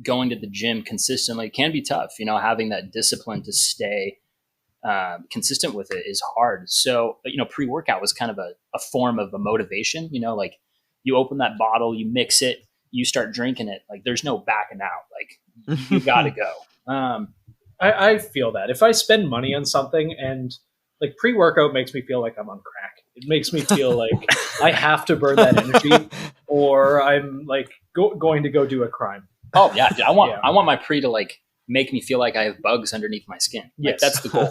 going to the gym consistently can be tough. Having that discipline to stay consistent with it is hard. So, pre-workout was kind of a form of a motivation, like you open that bottle, you mix it, you start drinking it. Like there's no backing out. Like you got to go. I feel that if I spend money on something and like pre-workout makes me feel like I'm on crack. It makes me feel like I have to burn that energy or I'm like going to go do a crime. Oh yeah. I want my pre to like make me feel like I have bugs underneath my skin. Like, Yes. that's the goal.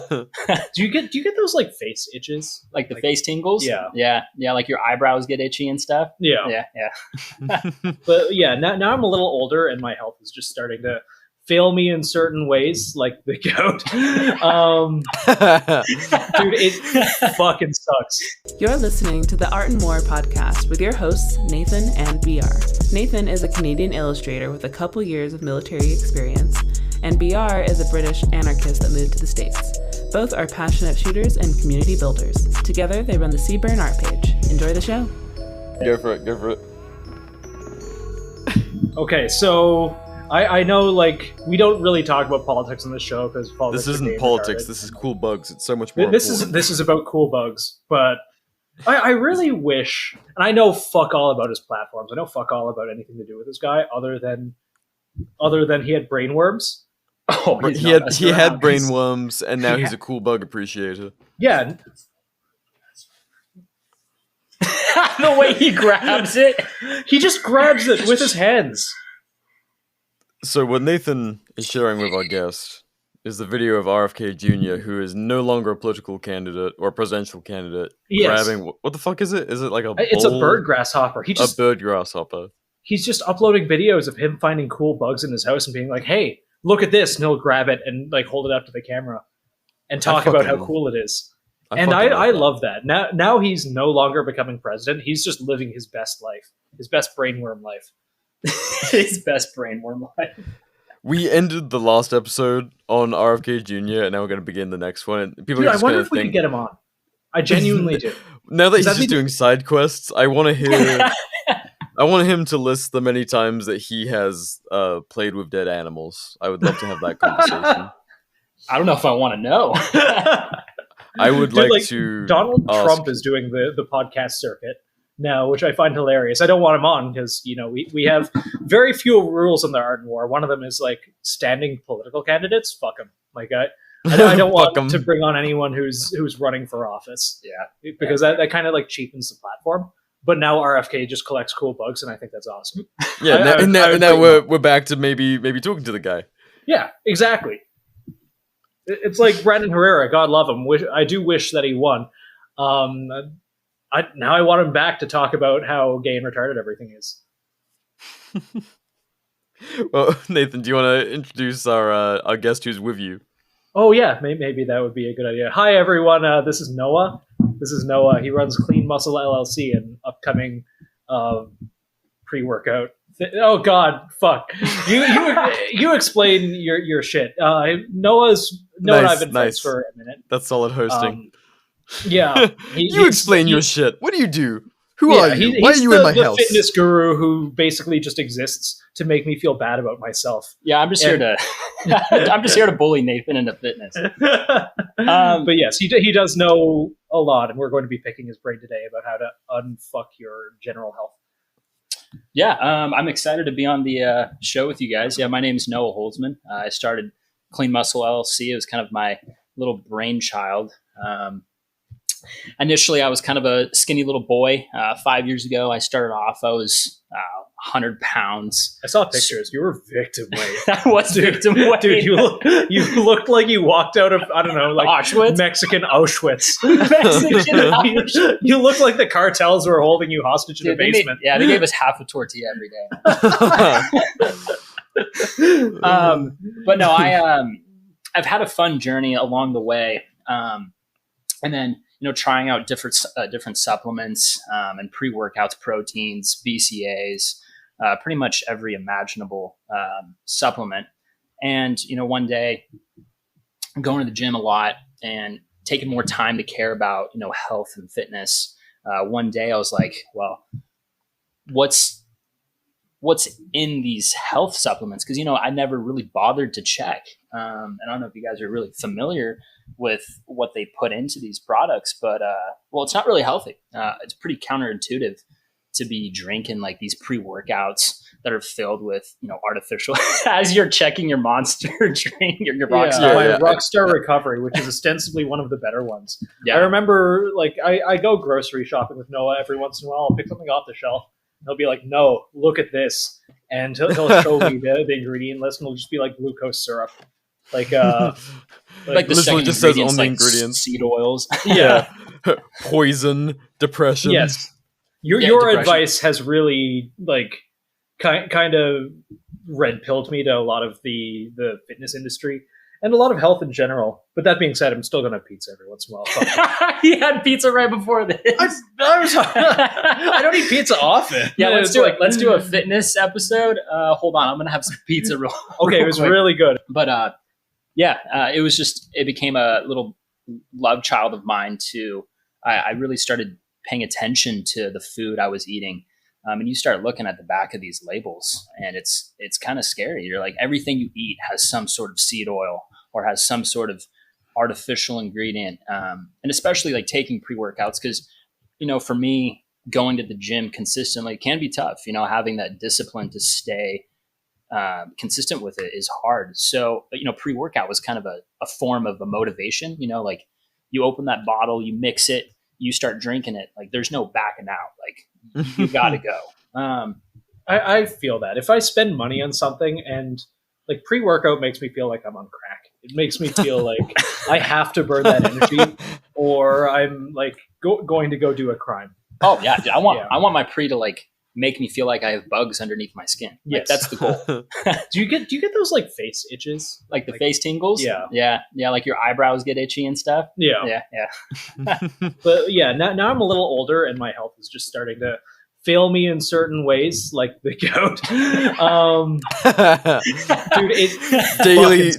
Do you get those like face itches? Like the face tingles? Yeah. Yeah. Like your eyebrows get itchy and stuff. Yeah. Yeah. But yeah, now I'm a little older and my health is just starting to fail me in certain ways, like the gout. Dude, it fucking sucks. You're listening to the Art and More podcast with your hosts, Nathan and BR. Nathan is a Canadian illustrator with a couple years of military experience, and BR is a British anarchist that moved to the States. Both are passionate shooters and community builders. Together, they run the Seaburn Art page. Enjoy the show. Go for it. Okay, so I know, like, we don't really talk about politics on this show because politics. This isn't politics. This is cool bugs. It's so much more. This is about cool bugs, but I really wish, and I know fuck all about his platforms. I know fuck all about anything to do with this guy, other than he had brainworms. Oh, he had brainworms, and now he's a cool bug appreciator. Yeah. The way he grabs it, he just grabs it with his hands. So what Nathan is sharing with our guest is the video of RFK Jr., who is no longer a political candidate or presidential candidate, grabbing... What the fuck is it? Is it like a bowl? It's a bird grasshopper. A bird grasshopper. He's just uploading videos of him finding cool bugs in his house and being like, hey, look at this, and he'll grab it and like hold it up to the camera and talk about how cool it is. I love that. Now he's no longer becoming president. He's just living his best life, his best brainworm life. His best brainworm life. We ended the last episode on RFK Jr., and now we're going to begin the next one. People I wonder if we could get him on. I genuinely do. Now that he's just doing side quests, I want to hear... I want him to list the many times that he has played with dead animals. I would love to have that conversation. I don't know if I want to know. I would like to... Donald Trump is doing the podcast circuit now, which I find hilarious. I don't want him on because, we have very few rules in the Art and War. One of them is like standing political candidates. Fuck them. Like I don't want to bring on anyone who's running for office. Yeah. Because that kind of like cheapens the platform. But now RFK just collects cool bugs, and I think that's awesome. Yeah, now we're back to maybe talking to the guy. Yeah, exactly. It's like Brandon Herrera. God love him. I do wish that he won. Now I want him back to talk about how gay and retarded everything is. Well, Nathan, do you want to introduce our guest who's with you? Oh yeah, maybe that would be a good idea. Hi everyone, this is Noah. He runs Clean Muscle LLC, an upcoming pre-workout. Oh God, fuck! You explain your shit. Noah and I've been friends for a minute. That's solid hosting. Yeah, you explain your shit. What do you do? Who are you? Why are you in my house? He's the fitness guru who basically just exists to make me feel bad about myself. Yeah, I'm just here to bully Nathan into fitness. But yes, he does know a lot, and we're going to be picking his brain today about how to unfuck your general health. Yeah, I'm excited to be on the show with you guys. Yeah, my name is Noah Holzman. I started Clean Muscle LLC. It was kind of my little brainchild. Initially, I was kind of a skinny little boy. 5 years ago, I started off. I was 100 pounds. I saw pictures. You were victim weight. I was victim weight. Dude, you looked like you walked out of, I don't know, like Auschwitz? Mexican Auschwitz. Mexican Auschwitz. You look like the cartels were holding you hostage in the basement. They gave us half a tortilla every day. But no, I've had a fun journey along the way. And then, trying out different supplements and pre-workouts, proteins, BCAAs, pretty much every imaginable supplement. And, one day I'm going to the gym a lot and taking more time to care about, health and fitness. One day I was like, well, what's what's in these health supplements. Cause I never really bothered to check. And I don't know if you guys are really familiar with what they put into these products, but, well, it's not really healthy. It's pretty counterintuitive to be drinking like these pre-workouts that are filled with, artificial, as you're checking your Monster drink, your Rockstar. Rockstar Recovery, which is ostensibly one of the better ones. Yeah. I remember, like, I go grocery shopping with Noah every once in a while. I'll pick something off the shelf. He'll be like, no, look at this. And he'll show me the ingredient list, and it'll just be like glucose syrup. Like the second just says on the like ingredients. Seed oils. Yeah. Poison, depression. Yes. Your depression. Advice has really, like, kind of red pilled me to a lot of the fitness industry and a lot of health in general. But that being said, I'm still gonna have pizza every once in a while. He had pizza right before this. I don't eat pizza often. Yeah, let's do it. Let's do a fitness episode. Hold on, I'm gonna have some pizza real. Okay, it was really good. But it was just, it became a little love child of mine too. I really started paying attention to the food I was eating. And you start looking at the back of these labels, and it's kind of scary. You're like, everything you eat has some sort of seed oil or has some sort of artificial ingredient. And especially like taking pre-workouts, because, for me, going to the gym consistently can be tough. Having that discipline to stay consistent with it is hard. So, pre-workout was kind of a form of a motivation. Like, you open that bottle, you mix it, you start drinking it. Like, there's no backing out. Like, you got to go. I feel that if I spend money on something, and like pre-workout makes me feel like I'm on crack. It makes me feel like I have to burn that energy, or I'm like going to go do a crime. Oh yeah, I want my pre to like make me feel like I have bugs underneath my skin. Like, Yes, that's the goal. Do you get those like face itches, like the face tingles? Yeah. Like your eyebrows get itchy and stuff. Yeah. But yeah, now I'm a little older, and my health is just starting to fail me in certain ways, like the gout. Dude, daily.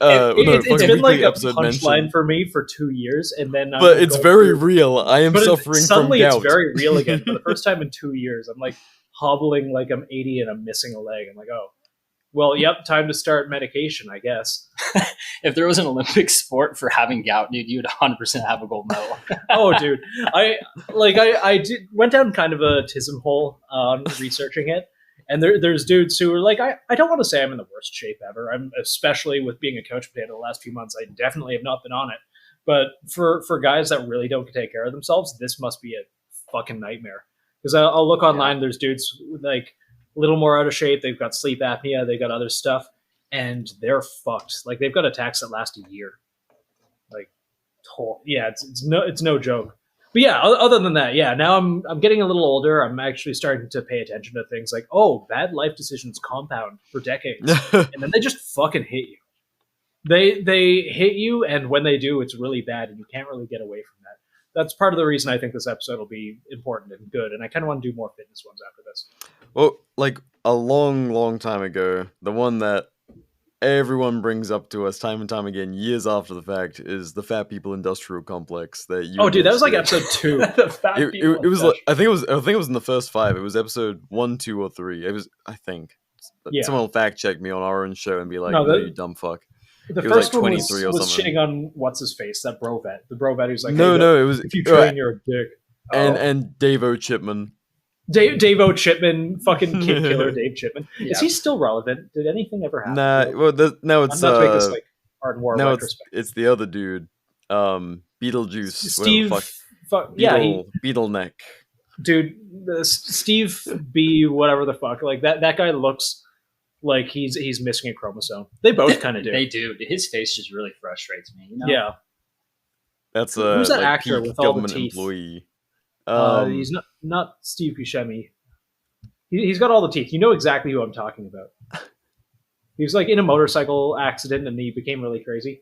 It's been like a episode punchline for me for 2 years, and then but it's very real. I am suffering from suddenly gout. It's very real again. For the first time in 2 years, I'm like hobbling like I'm 80 and I'm missing a leg. I'm like, oh, well, yep, time to start medication, I guess. If there was an Olympic sport for having gout, dude, you'd 100% have a gold medal. Oh, dude, I went down kind of a tism hole researching it, and there's dudes who are like, I don't want to say I'm in the worst shape ever. I'm, especially with being a couch potato the last few months, I definitely have not been on it. But for guys that really don't take care of themselves, this must be a fucking nightmare. Because I'll look online, there's dudes like a little more out of shape. They've got sleep apnea. They've got other stuff, and they're fucked. Like, they've got attacks that last a year. Like, it's no joke. But yeah, other than that, yeah. Now I'm getting a little older. I'm actually starting to pay attention to things like, oh, bad life decisions compound for decades, and then they just fucking hit you. They hit you, and when they do, it's really bad, and you can't really get away from that. That's part of the reason I think this episode will be important and good, and I kind of want to do more fitness ones after this. Well, like a long time ago, the one that everyone brings up to us time and time again, years after the fact, is the Fat People Industrial Complex. That you. Oh, dude, that was like episode 2. It was like, I think it was in the first 5. It was episode 1, 2, or 3. It was, I think. Yeah. Someone will fact check me on our own show and be like, "No, you dumb fuck." The first like one was shitting on what's his face, that bro vet. The bro vet who's like, no, it was if you train, you're a dick. And Dave-O Chipman. Dave-O Chipman, fucking kid killer Dave Chipman. Yeah. Is he still relevant? Did anything ever happen? Nah, well, now it's I'm not to make this like Art and War retrospect. It's the other dude, Beetlejuice. Steve, Beetleneck. Dude, Steve B. Whatever the fuck. Like that guy looks like he's missing a chromosome. They both kind of do. They do. His face just really frustrates me. Yeah. That's who's that actor with all the teeth? Employee. He's not Steve Buscemi. He's got all the teeth. You know exactly who I'm talking about. He was like in a motorcycle accident and he became really crazy.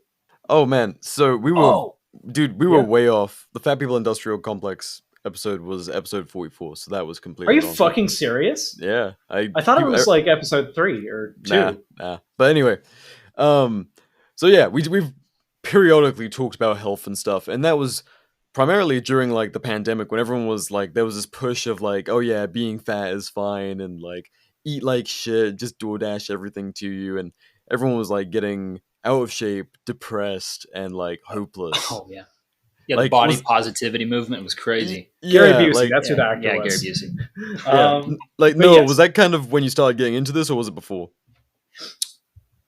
Oh man, so we were were way off. The Fat People Industrial Complex episode was episode 44, so that was completely. Are you fucking serious? Yeah, I thought it was like episode 3 or 2. Nah. But anyway, so yeah, we've periodically talked about health and stuff, and that was primarily during like the pandemic when everyone was like, there was this push of like, oh yeah, being fat is fine, and like eat like shit, just DoorDash everything to you, and everyone was like getting out of shape, depressed, and like hopeless. Oh yeah. Yeah, like, the body positivity movement was crazy. Gary Busey, that's who the actor was. Gary Busey. Like, Noah, was that kind of when you started getting into this, or was it before?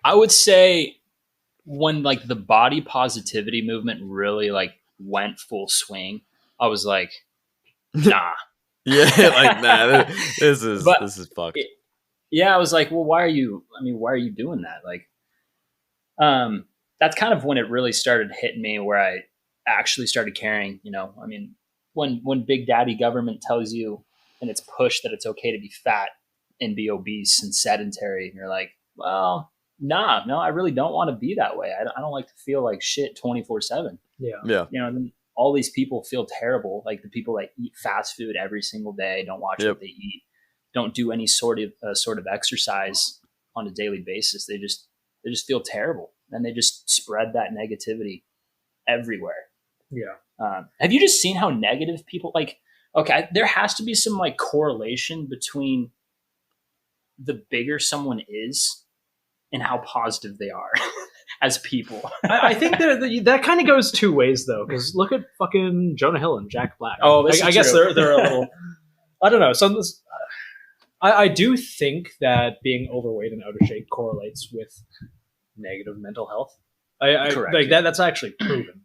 I would say when like the body positivity movement really like went full swing, I was like, nah. Nah, this is fucked. I was like, well, why are you doing that? Like, that's kind of when it really started hitting me, where I actually started caring, when big daddy government tells you and it's pushed that it's okay to be fat and be obese and sedentary, and you're like, well, no, I really don't want to be that way. I don't like to feel like shit 24/7. Yeah. And all these people feel terrible. Like the people that eat fast food every single day, don't watch what they eat, don't do any sort of exercise on a daily basis. They just feel terrible, and they just spread that negativity everywhere. Yeah. Have you just seen how negative people like? Okay, there has to be some like correlation between the bigger someone is and how positive they are as people. I think that kind of goes two ways though, because look at fucking Jonah Hill and Jack Black. Oh, I guess they're a little. I don't know. I do think that being overweight and out of shape correlates with negative mental health. Correct. Like that's actually proven.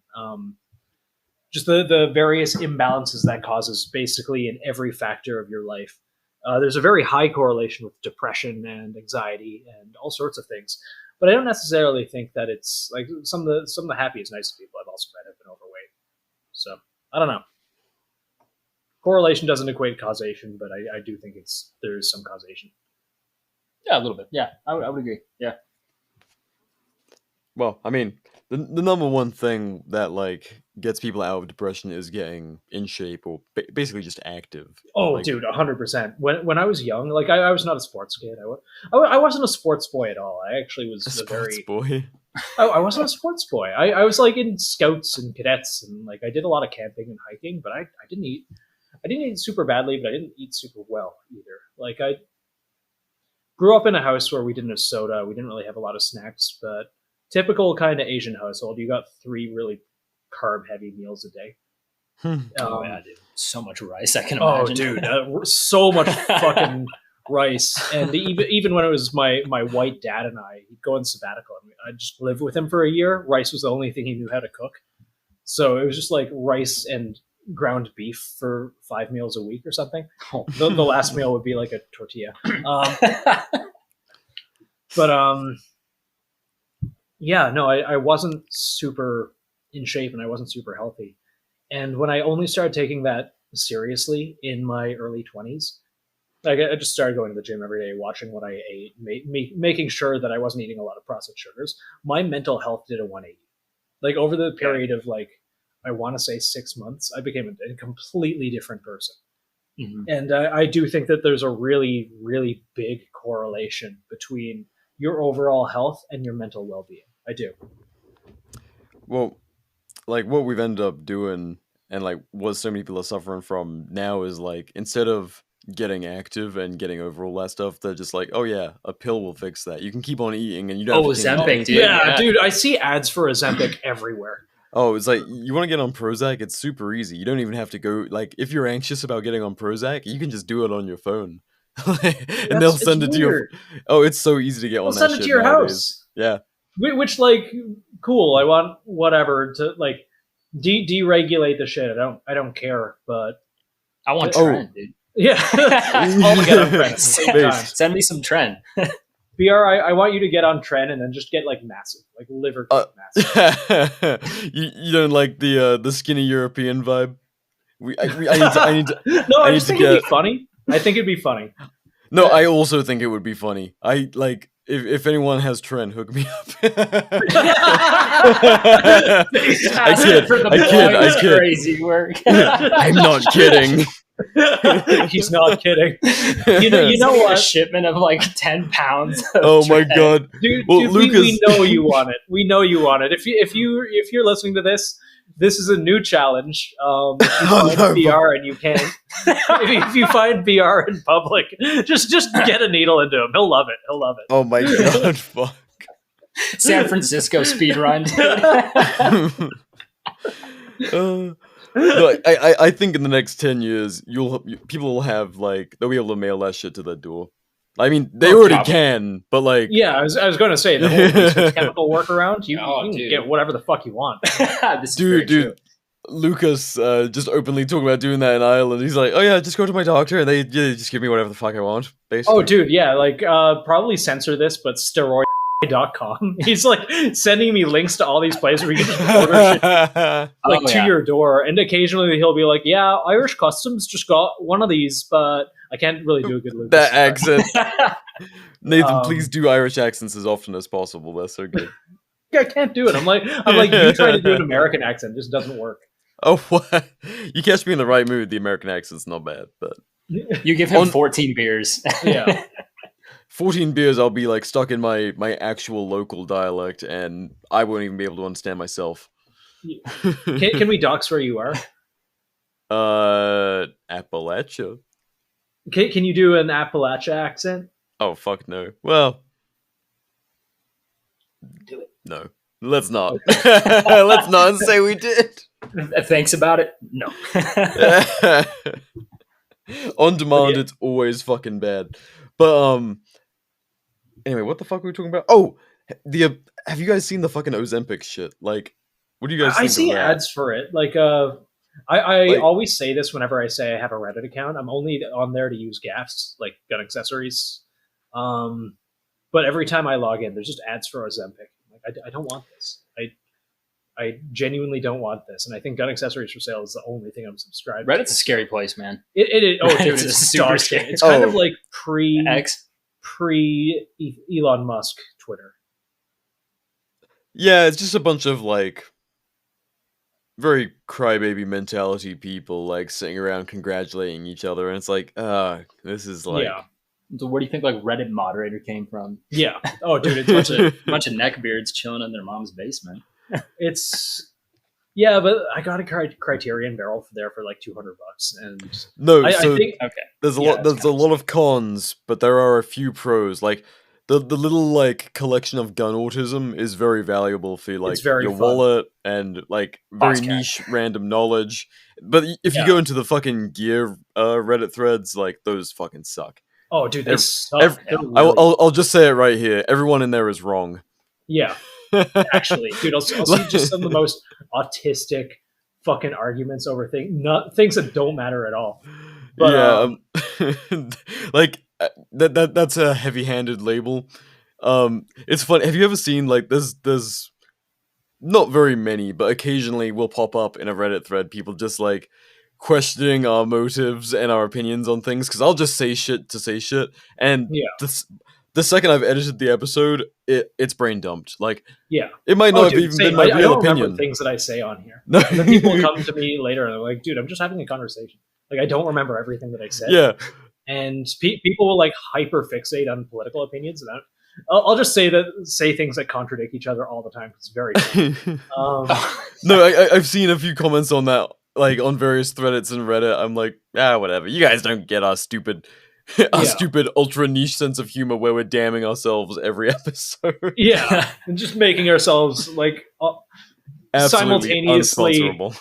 Just the various imbalances that causes basically in every factor of your life. There's a very high correlation with depression and anxiety and all sorts of things. But I don't necessarily think that it's like some of the happiest, nicest people I've also met have been overweight. So I don't know. Correlation doesn't equate causation, but I do think there is some causation. Yeah, a little bit. Yeah, I would agree. Yeah. Well, I mean, the number one thing that like gets people out of depression is getting in shape or basically just active. Oh, like, dude, 100%. When I was young, like I was not a sports kid. I wasn't a sports boy at all. I actually was a sports boy. I wasn't a sports boy. I was like in scouts and cadets, and like I did a lot of camping and hiking, but I didn't eat super badly, but I didn't eat super well either. Like I grew up in a house where we didn't have soda. We didn't really have a lot of snacks, but typical kind of Asian household. You got 3 really carb-heavy meals a day. Oh yeah, dude, so much rice. I can imagine. Oh, dude, so much fucking rice. And even when it was my white dad and he'd go on sabbatical. I mean, I just lived with him for a year. Rice was the only thing he knew how to cook. So it was just like rice and ground beef for 5 meals a week or something. The last meal would be like a tortilla. Yeah, no, I wasn't super in shape and I wasn't super healthy. And when I only started taking that seriously in my early 20s, like I just started going to the gym every day, watching what I ate, making sure that I wasn't eating a lot of processed sugars. My mental health did a 180. Like over the period of like, I want to say 6 months, I became a completely different person. Mm-hmm. And I do think that there's a really, really big correlation between your overall health and your mental well-being. I do. Well, like what we've ended up doing and like what so many people are suffering from now is like instead of getting active and getting over all that stuff, they're just like, oh yeah, a pill will fix that. You can keep on eating and you don't have to Ozempic, dude. Yeah, dude, I see ads for Ozempic everywhere. Oh, it's like, you want to get on Prozac? It's super easy. You don't even have to go, like, if you're anxious about getting on Prozac, you can just do it on your phone. And they'll send it to your... Oh, it's so easy to get on that shit. They'll send it to your house. Yeah. Which, like, cool. I want whatever to, like, deregulate the shit. I don't care, but... I want trend, dude. Yeah. All to get on trend. Send me some trend. BR, I want you to get on trend and then just get like massive, like liver massive. You don't like the skinny European vibe? I need to. No, I just think it'd be funny. I think it'd be funny. No, I also think it would be funny. I like if anyone has trend, hook me up. I kid. Crazy work. I'm not kidding. He's not kidding. You know what? A shipment of like 10 pounds. Oh my god, dude! Well, dude, we know you want it. We know you want it. If you're listening to this, this is a new challenge. If you find BR and you can't, if you find BR in public, just get a needle into him. He'll love it. Oh my god, fuck. San Francisco speed run. No, I think in the next 10 years, people will have they'll be able to mail that shit to their door. I mean, they already can, but yeah, I was going to say the whole research chemical workaround. You can get whatever the fuck you want. Dude, Lucas just openly talking about doing that in Ireland. He's like, oh yeah, just go to my doctor and they just give me whatever the fuck I want. Basically. Oh, dude, yeah, probably censor this, but steroid.com. He's sending me links to all these places where you can just order shit to your door, and occasionally he'll be like, yeah, Irish Customs just got one of these, but I can't really do a good Lucas. That accent. Nathan, please do Irish accents as often as possible. That's so good. I can't do it. I'm like you try to do an American accent, it just doesn't work. Oh, what? You catch me in the right mood. The American accent's not bad, but you give him 14 beers. Yeah. 14 beers, I'll be stuck in my actual local dialect, and I won't even be able to understand myself. Can we dox where you are? Appalachia. Can you do an Appalachia accent? Oh, fuck no. Well, do it. No, let's not. Let's not say we did. Thanks about it. No. On demand, it's always fucking bad. But anyway, what the fuck were we talking about? Oh, have you guys seen the fucking Ozempic shit? What do you guys think? I see ads for it. I always say this whenever I say I have a Reddit account. I'm only on there to use gaffs, like gun accessories. But every time I log in, there's just ads for Ozempic. I don't want this. I genuinely don't want this, and I think gun accessories for sale is the only thing I'm subscribed to. Reddit's a scary place, man. Oh, dude, it's super scary. It's kind of like pre Elon Musk Twitter. Yeah, it's just a bunch of very crybaby mentality people sitting around congratulating each other, and it's this is yeah. So where do you think Reddit moderator came from? Yeah. Oh, dude, it's a bunch of neckbeards chilling in their mom's basement. But I got a Criterion barrel there for $200, and I think there's a lot of cons, but there are a few pros. The little collection of gun autism is very valuable for your fun. Wallet and very niche random knowledge. But if you go into the fucking gear Reddit threads, those fucking suck. Oh, dude, they suck. I'll just say it right here. Everyone in there is wrong. Yeah. Actually, dude, I'll see just some of the most autistic fucking arguments over things that don't matter at all. But, that's a heavy-handed label. It's fun. Have you ever seen there's not very many, but occasionally will pop up in a Reddit thread. People just questioning our motives and our opinions on things, because I'll just say shit to say shit, and the second I've edited the episode, it's brain dumped. It might not have even been my real opinion. Things that I say on here. No. And then people come to me later and they're like, "Dude, I'm just having a conversation. I don't remember everything that I said." Yeah. And people will hyper fixate on political opinions, and I'll just say things that contradict each other all the time. It's very cool. No, I've seen a few comments on that, on various threads and Reddit. I'm whatever. You guys don't get our stupid ultra niche sense of humor where we're damning ourselves every episode. Yeah, and just making ourselves simultaneously unsponsorable.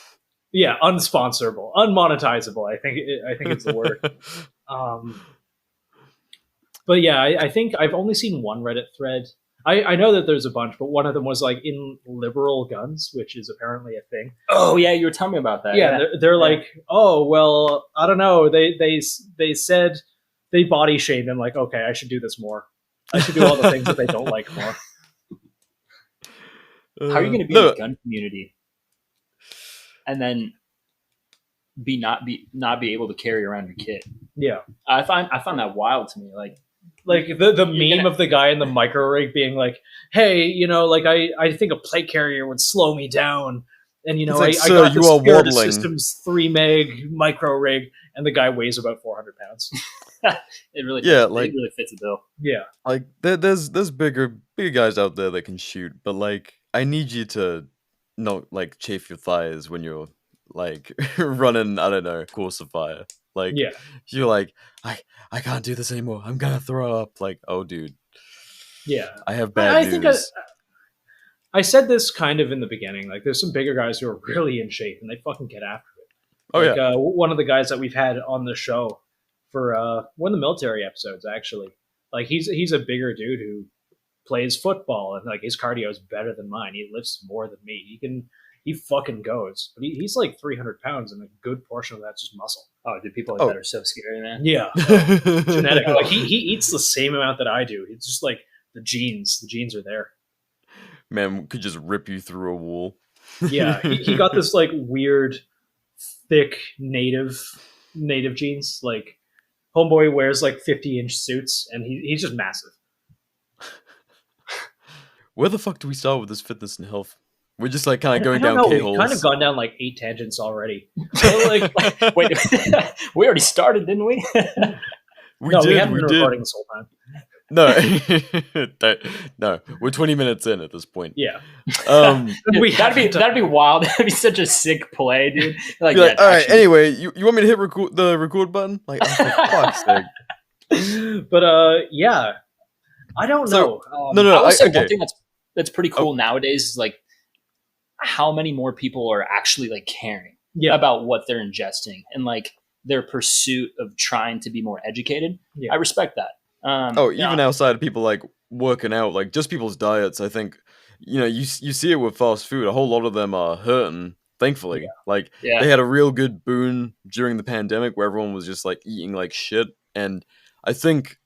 Yeah, unsponsorable, unmonetizable. I think it's the word. But yeah, I think I've only seen one Reddit thread. I know that there's a bunch, but one of them was in liberal guns, which is apparently a thing. Oh yeah, you were telling me about that. Yeah, they're oh well, I don't know. They said they body shamed and okay, I should do this more. I should do all the things that they don't like more. How are you going to be in the gun community and then not be able to carry around your kit? Yeah, I found that wild to me. The meme of the guy in the micro rig being hey, I think a plate carrier would slow me down, and I got the Spirit Systems 3 meg micro rig, and the guy weighs about 400 pounds. It really it really fits the bill. Yeah, there's bigger guys out there that can shoot, but I need you to not like chafe your thighs when you're like running, I don't know, course of fire. Like, you're like, I can't do this anymore. I'm gonna throw up. Like, oh, dude. Yeah, I have bad news. I said this kind of in the beginning. Like, there's some bigger guys who are really in shape and they fucking get after it. Oh, like, yeah. One of the guys that we've had on the show for one of the military episodes, actually, like he's a bigger dude who plays football and like his cardio is better than mine. He lifts more than me. He fucking goes, but he's like 300 pounds and a good portion of that's just muscle. Oh, dude, people like that are so scary, man. Yeah, genetic. Like he eats the same amount that I do. It's just like the genes are there. Man, could just rip you through a wall. Yeah, he got this like weird, thick native genes. Like, homeboy wears like 50-inch suits, and he's just massive. Where the fuck do we start with this fitness and health? We're just like kind of going down K-holes. We've kind of gone down like 8 tangents already. Wait, we already started, didn't we? We haven't been recording this whole time. No, we're 20 minutes in at this point. Yeah, that'd be wild. That'd be such a sick play, dude. Like, all right. Anyway, you want me to hit the record button? Like, oh, for fuck's sake. But yeah, I don't know. No. I would say one thing that's pretty cool nowadays is like how many more people are actually like caring about what they're ingesting and like their pursuit of trying to be more educated. Yeah. I respect that. Even outside of people like working out, like just people's diets, I think, you see it with fast food. A whole lot of them are hurting, thankfully. They had a real good boon during the pandemic where everyone was just like eating like shit. And I think,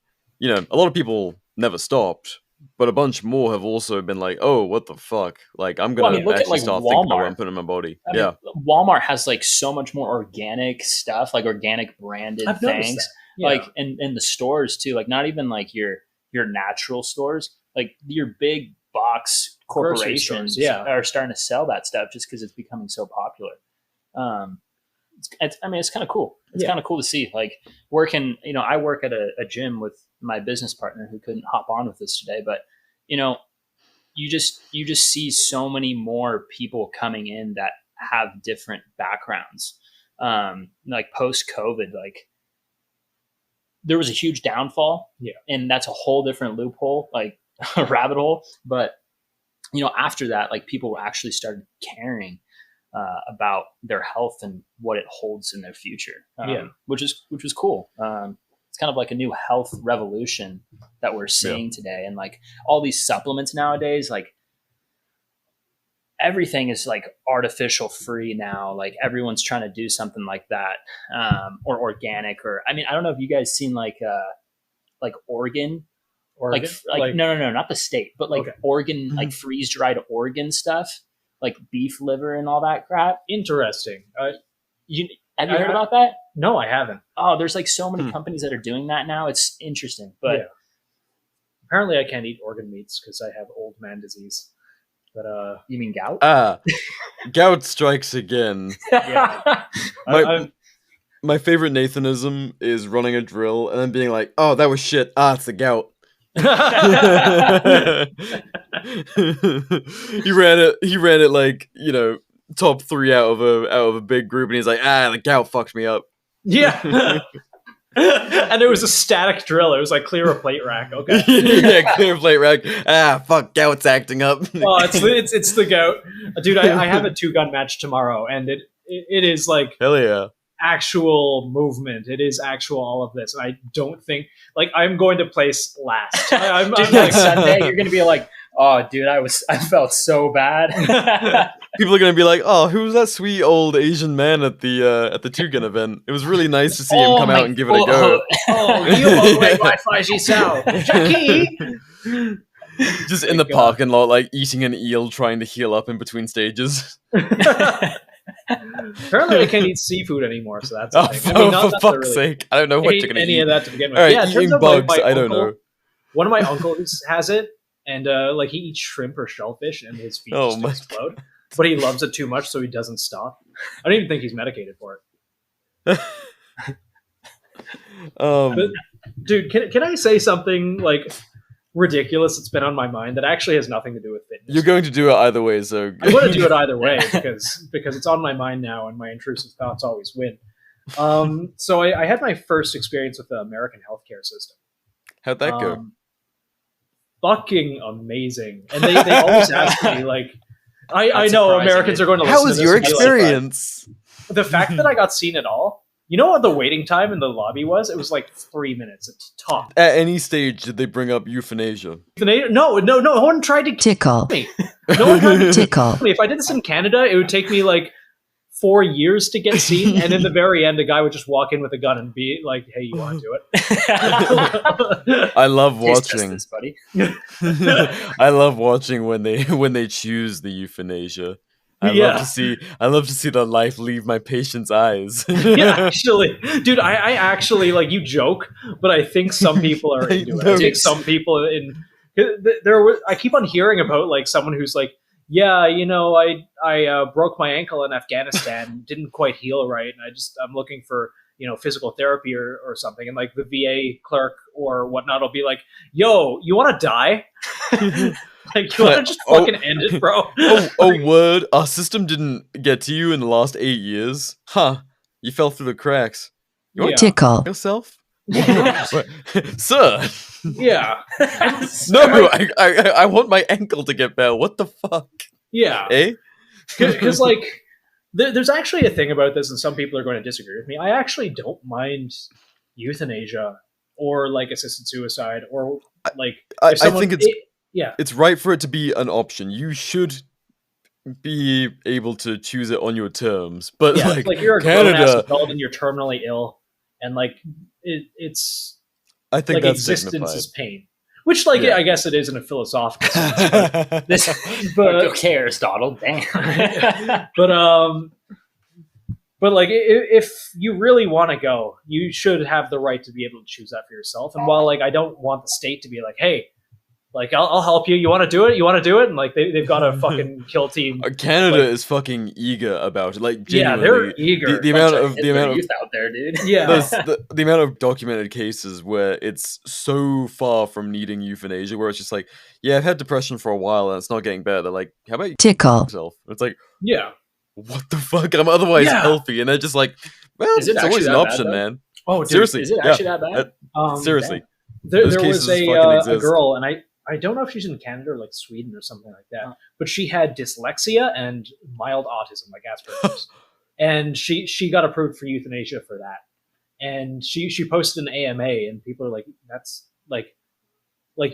a lot of people never stopped, but a bunch more have also been like, oh, what the fuck? Like, I'm going to actually start thinking about what I'm putting in my body. I mean, Walmart has like so much more organic stuff, like organic branded things. Yeah. Like in the stores too, like not even like your natural stores, like your big box corporations are starting to sell that stuff just because it's becoming so popular. It's kind of cool. It's kind of cool to see, like working, I work at a gym with my business partner who couldn't hop on with us today, but you just see so many more people coming in that have different backgrounds. Like post COVID, like there was a huge downfall, and that's a whole different loophole, like a rabbit hole. But after that, like people actually started caring about their health and what it holds in their future, which was cool. It's kind of like a new health revolution that we're seeing today, and like all these supplements nowadays, like everything is like artificial free now. Like everyone's trying to do something like that, or organic, or I don't know if you guys seen like Oregon? Like no, not the state, but like Oregon, like freeze dried Oregon stuff, like beef liver and all that crap. Interesting. Have you heard about that? No, I haven't. Oh, there's like so many companies that are doing that now. It's interesting, but apparently I can't eat organ meats because I have old man disease. But you mean gout? Gout strikes again. Yeah. My favorite Nathanism is running a drill and then being like, "Oh, that was shit. It's the gout." He ran it like, top 3 out of a big group, and he's like, the gout fucked me up. Yeah. And it was a static drill. It was like clear a plate rack. Okay. Yeah, clear a plate rack. Fuck, gout's acting up. Oh, it's the gout. Dude, I have a 2-gun match tomorrow, and it is like hell yeah. Actual movement. It is actual all of this. And I don't think like I'm going to place last. I'm like Sunday, you're gonna be like, oh dude, I felt so bad. People are gonna be like, oh, who was that sweet old Asian man at the 2-gun event? It was really nice to see him come out and give it a go. Wi-Fi Jackie. Just in the parking lot, like eating an eel, trying to heal up in between stages. Apparently I can't eat seafood anymore, so that's for fuck's sake. I don't know what you're gonna eat. Any of that to begin with. All right, eating bugs, I don't know. One of my uncles has it, and like he eats shrimp or shellfish, and his feet just explode. But he loves it too much, so he doesn't stop. I don't even think he's medicated for it. But, dude, can I say something? Like, ridiculous that's been on my mind that actually has nothing to do with fitness. You're going to do it either way, so I'm going to do it either way because it's on my mind now, and my intrusive thoughts always win. So I had my first experience with the American healthcare system. How'd that go? Fucking amazing. And they always ask me, like, I know Americans are going to listen How was to your this experience? The fact that I got seen at all, you know what the waiting time in the lobby was? It was like 3 minutes at top. At any stage, did they bring up euthanasia? No one tried to tickle me. No one tried to tickle me. If I did this in Canada, it would take me like 4 years to get seen, and in the very end, a guy would just walk in with a gun and be like, "Hey, you want to do it?" I love watching, this, buddy. I love watching when they choose the euthanasia. I love to see the life leave my patient's eyes. Yeah, actually, dude, I actually, like, you joke, but I think some people are into it. I think some people I keep on hearing about, like, someone who's like, yeah, you know, I broke my ankle in Afghanistan, didn't quite heal right, and I'm looking for, you know, physical therapy or something, and like the VA clerk or whatnot will be like, yo, you want to die? Like, you want to just fucking end it, bro? Word, our system didn't get to you in the last 8 years? Huh, you fell through the cracks. You want to tickle yourself? Sir. Yeah. No, I want my ankle to get better. What the fuck? Yeah. Eh? Because, like, there's actually a thing about this, and some people are going to disagree with me. I actually don't mind euthanasia or, like, assisted suicide or, like, I think yeah, it's right for it to be an option. You should be able to choose it on your terms. But, yeah, like you're a Canada, grown-ass adult and you're terminally ill, and, like, it's... I think like, that's existence dignified. Is pain. Which, like, yeah. I guess it is in a philosophical sense. But who cares, Donald? Damn. But like, if you really want to go, you should have the right to be able to choose that for yourself. And while, like, I don't want the state to be like, hey, like, I'll help you. You want to do it? You want to do it? And, like, they've got a fucking kill team. Canada like, is fucking eager about it. Like, yeah, they're eager. The amount of youth out there, dude. Yeah, the amount of documented cases where it's so far from needing euthanasia, where it's just like, yeah, I've had depression for a while and it's not getting better. They're like, how about you tickle yourself? It's like, yeah, what the fuck? I'm otherwise healthy, and they're just like, well, it's always an option, bad, man. Oh, dude, seriously, is it actually that bad? Seriously, there was a girl, and I don't know if she's in Canada or, like, Sweden or something like that, but she had dyslexia and mild autism, like Asperger's, and she got approved for euthanasia for that. And she posted an AMA, and people are like, that's like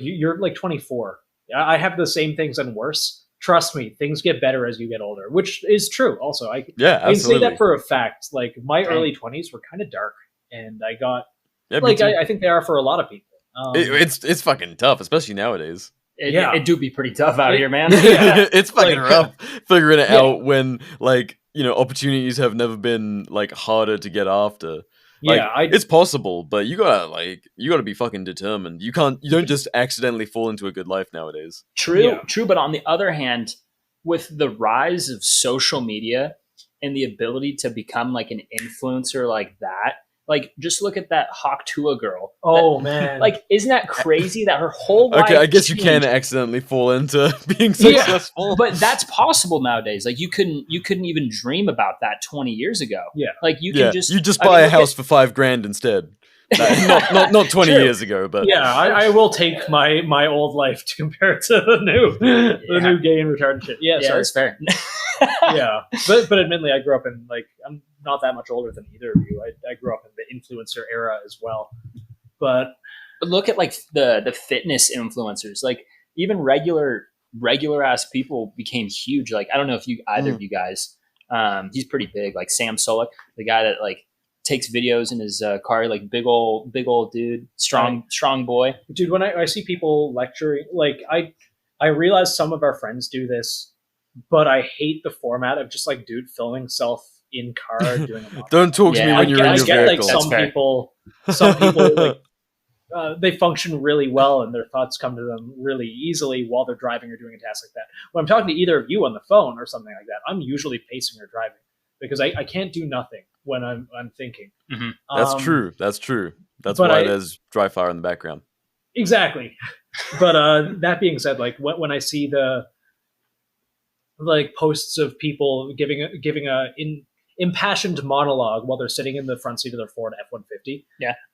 you're like 24. I have the same things and worse. Trust me, things get better as you get older, which is true. Also, I can say that for a fact. Like, my early 20s were kind of dark, and I got I think they are for a lot of people. It's fucking tough, especially nowadays. It do be pretty tough out here, man. It's fucking rough figuring it out when, like, you know, opportunities have never been, like, harder to get after. Like, it's possible, but you gotta be fucking determined. You don't just accidentally fall into a good life nowadays. True. But on the other hand, with the rise of social media and the ability to become, like, an influencer like that, like, just look at that Hawk Tua girl. Oh, man. Like, isn't that crazy that her whole life... Okay, I guess you can accidentally fall into being successful. Yeah, but that's possible nowadays. Like, you couldn't even dream about that 20 years ago. Yeah. Like, you can just... You just buy a house for $5,000 instead. Not 20 years ago, but... Yeah, I will take my old life to compare to the new gay and retarded shit. Yeah, that's fair. Yeah, but admittedly, I grew up in, like, I'm not that much older than either of you. I grew up in the influencer era as well. But look at, like, the fitness influencers. Like, even regular ass people became huge. Like, I don't know if either of you guys, he's pretty big. Like, Sam Sulek, the guy that, like, takes videos in his car, like, big old dude, strong boy. Dude, when I see people lecturing, like, I realize some of our friends do this, but I hate the format of just, like, dude filming himself in car doing a Don't talk to me when you're in your vehicle. Like, some people like, they function really well and their thoughts come to them really easily while they're driving or doing a task like that. When I'm talking to either of you on the phone or something like that, I'm usually pacing or driving because I can't do nothing when I'm thinking. Mm-hmm. That's true. That's why there's dry fire in the background. Exactly. But that being said, like when I see the like posts of people giving a impassioned monologue while they're sitting in the front seat of their Ford F-150,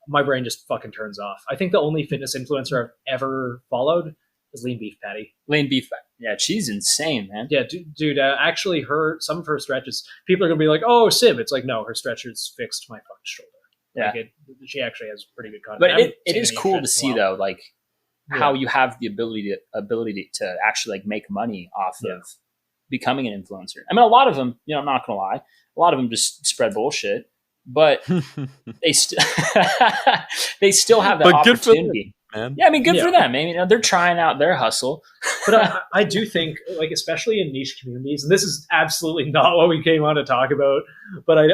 my brain just fucking turns off. I think the only fitness influencer I've ever followed is Lean Beef Patty. Lean Beef Patty. Yeah, she's insane, man. Yeah, dude. Actually, some of her stretches, people are gonna be like, "Oh, Sib." It's like, no, her stretchers fixed my fucking shoulder. Yeah, like she actually has pretty good content. But it is cool to see though, like how you have the ability to actually like make money off of becoming an influencer. I mean, a lot of them, I'm not gonna lie, a lot of them just spread bullshit, but they still have that opportunity. Man. Yeah, I mean, good for them. I mean, they're trying out their hustle. But I do think, like, especially in niche communities, and this is absolutely not what we came on to talk about, but I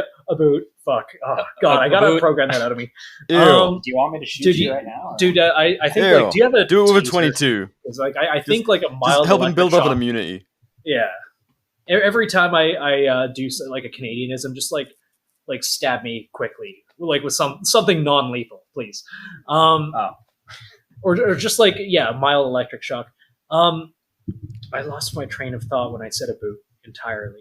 gotta program that out of me. Do you want me to shoot you right now? Dude, I think, like, do you have a do it with a 22? It's like, I think, like, a mild help him build up an immunity. Yeah. Every time I do, like, a Canadianism, just, like stab me quickly, like, with something non-lethal, please. Or just like, mild electric shock. I lost my train of thought when I said a boot entirely.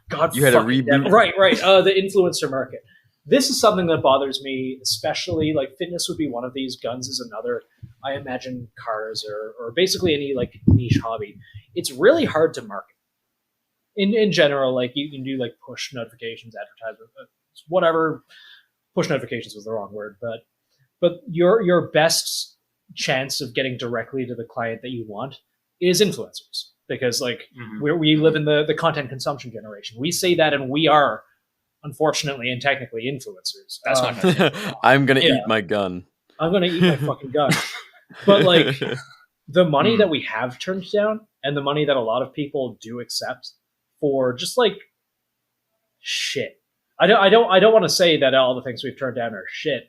God, you had a reboot. Right. The influencer market. This is something that bothers me, especially like fitness would be one of these. Guns is another. I imagine cars or basically any like niche hobby. It's really hard to market. In general, like you can do like push notifications, advertisement, whatever. Push notifications was the wrong word, but your best chance of getting directly to the client that you want is influencers, because like we live in the content consumption generation. We say that, and we are unfortunately and technically influencers. That's not gonna I'm gonna eat my gun. I'm gonna eat my fucking gun. But like the money that we have turned down, and the money that a lot of people do accept for just like shit. I don't want to say that all the things we've turned down are shit.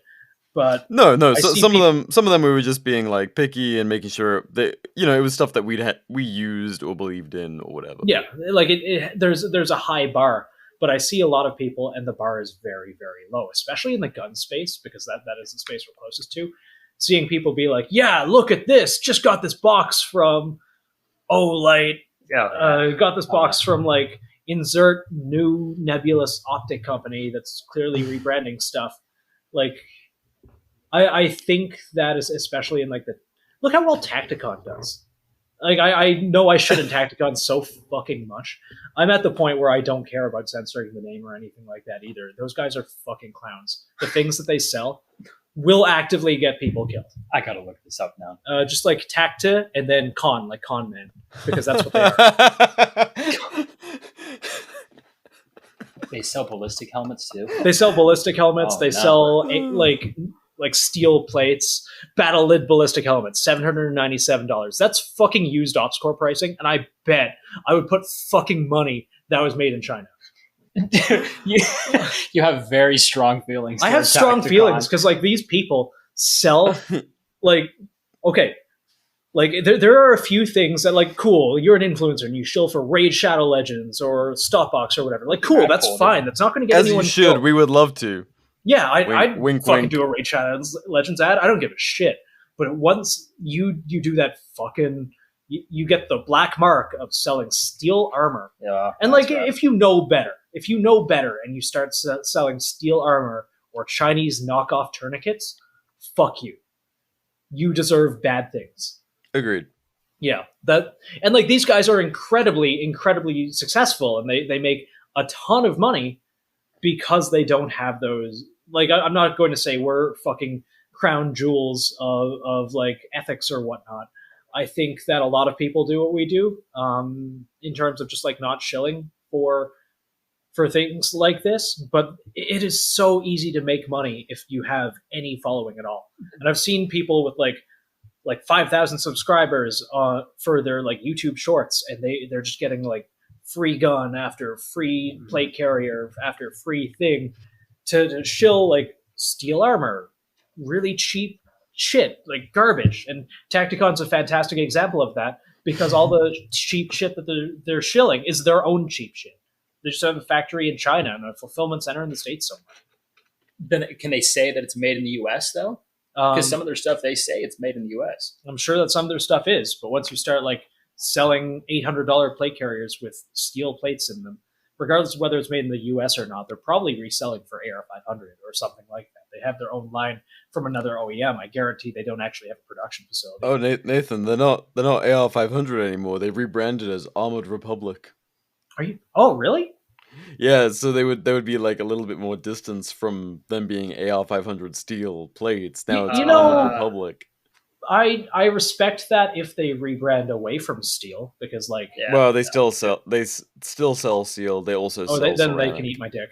But no. So, some of them we were just being like picky and making sure that it was stuff that we used or believed in or whatever. Yeah, like there's a high bar, but I see a lot of people and the bar is very, very low, especially in the gun space, because that is the space we're closest to. Seeing people be like, "Yeah, look at this! Just got this box from Olight. Got this box from like insert new nebulous optic company that's clearly rebranding stuff." Like. I think that is especially in like look how well Tacticon does. Like I know I shouldn't Tacticon so fucking much. I'm at the point where I don't care about censoring the name or anything like that either. Those guys are fucking clowns. The things that they sell will actively get people killed. I gotta look this up now. Just like Tacta and then Con, like Con Man, because that's what they are. They sell ballistic helmets too. They sell ballistic helmets. They sell like steel plates, battle lid ballistic helmets, $797. That's fucking used OpsCore pricing, and I bet I would put fucking money that was made in China. You have very strong feelings. I have strong feelings because like these people sell like okay. Like there are a few things that like cool. You're an influencer and you shill for Raid Shadow Legends or Stopbox or whatever. Like cool, that's fine. That's not going to get anyone. As you should. Killed. We would love to. Yeah, I'd fucking do a Raid Shadow Legends ad. I don't give a shit. But once you do that fucking, you get the black mark of selling steel armor. Yeah. And like, if you know better and you start selling steel armor or Chinese knockoff tourniquets, fuck you. You deserve bad things. Agreed. Yeah. And like these guys are incredibly, incredibly successful, and they make a ton of money because they don't have those. Like, I'm not going to say we're fucking crown jewels of like ethics or whatnot. I think that a lot of people do what we do, in terms of just like not shilling for things like this. But it is so easy to make money if you have any following at all. And I've seen people with like 5,000 subscribers for their like YouTube shorts, and they're just getting like free gun after free plate carrier after free thing to shill like steel armor, really cheap shit, like garbage. And Tacticon's a fantastic example of that, because all the cheap shit that they're shilling is their own cheap shit. They just have a factory in China and a fulfillment center in the States somewhere. Then can they say that it's made in the US though? Because some of their stuff, they say it's made in the U.S. I'm sure that some of their stuff is, but once you start like selling $800 plate carriers with steel plates in them, regardless of whether it's made in the U.S. or not, they're probably reselling for AR-500 or something like that. They have their own line from another OEM. I guarantee they don't actually have a production facility. Oh, Nathan, they're not AR-500 anymore. They rebranded as Armored Republic. Are you? Oh, really? Yeah, so there would be like a little bit more distance from them being AR-500 steel plates. Now it's Armored Republic. I respect that if they rebrand away from steel, because like they still sell steel. They also sell then ceramic. they can eat my dick.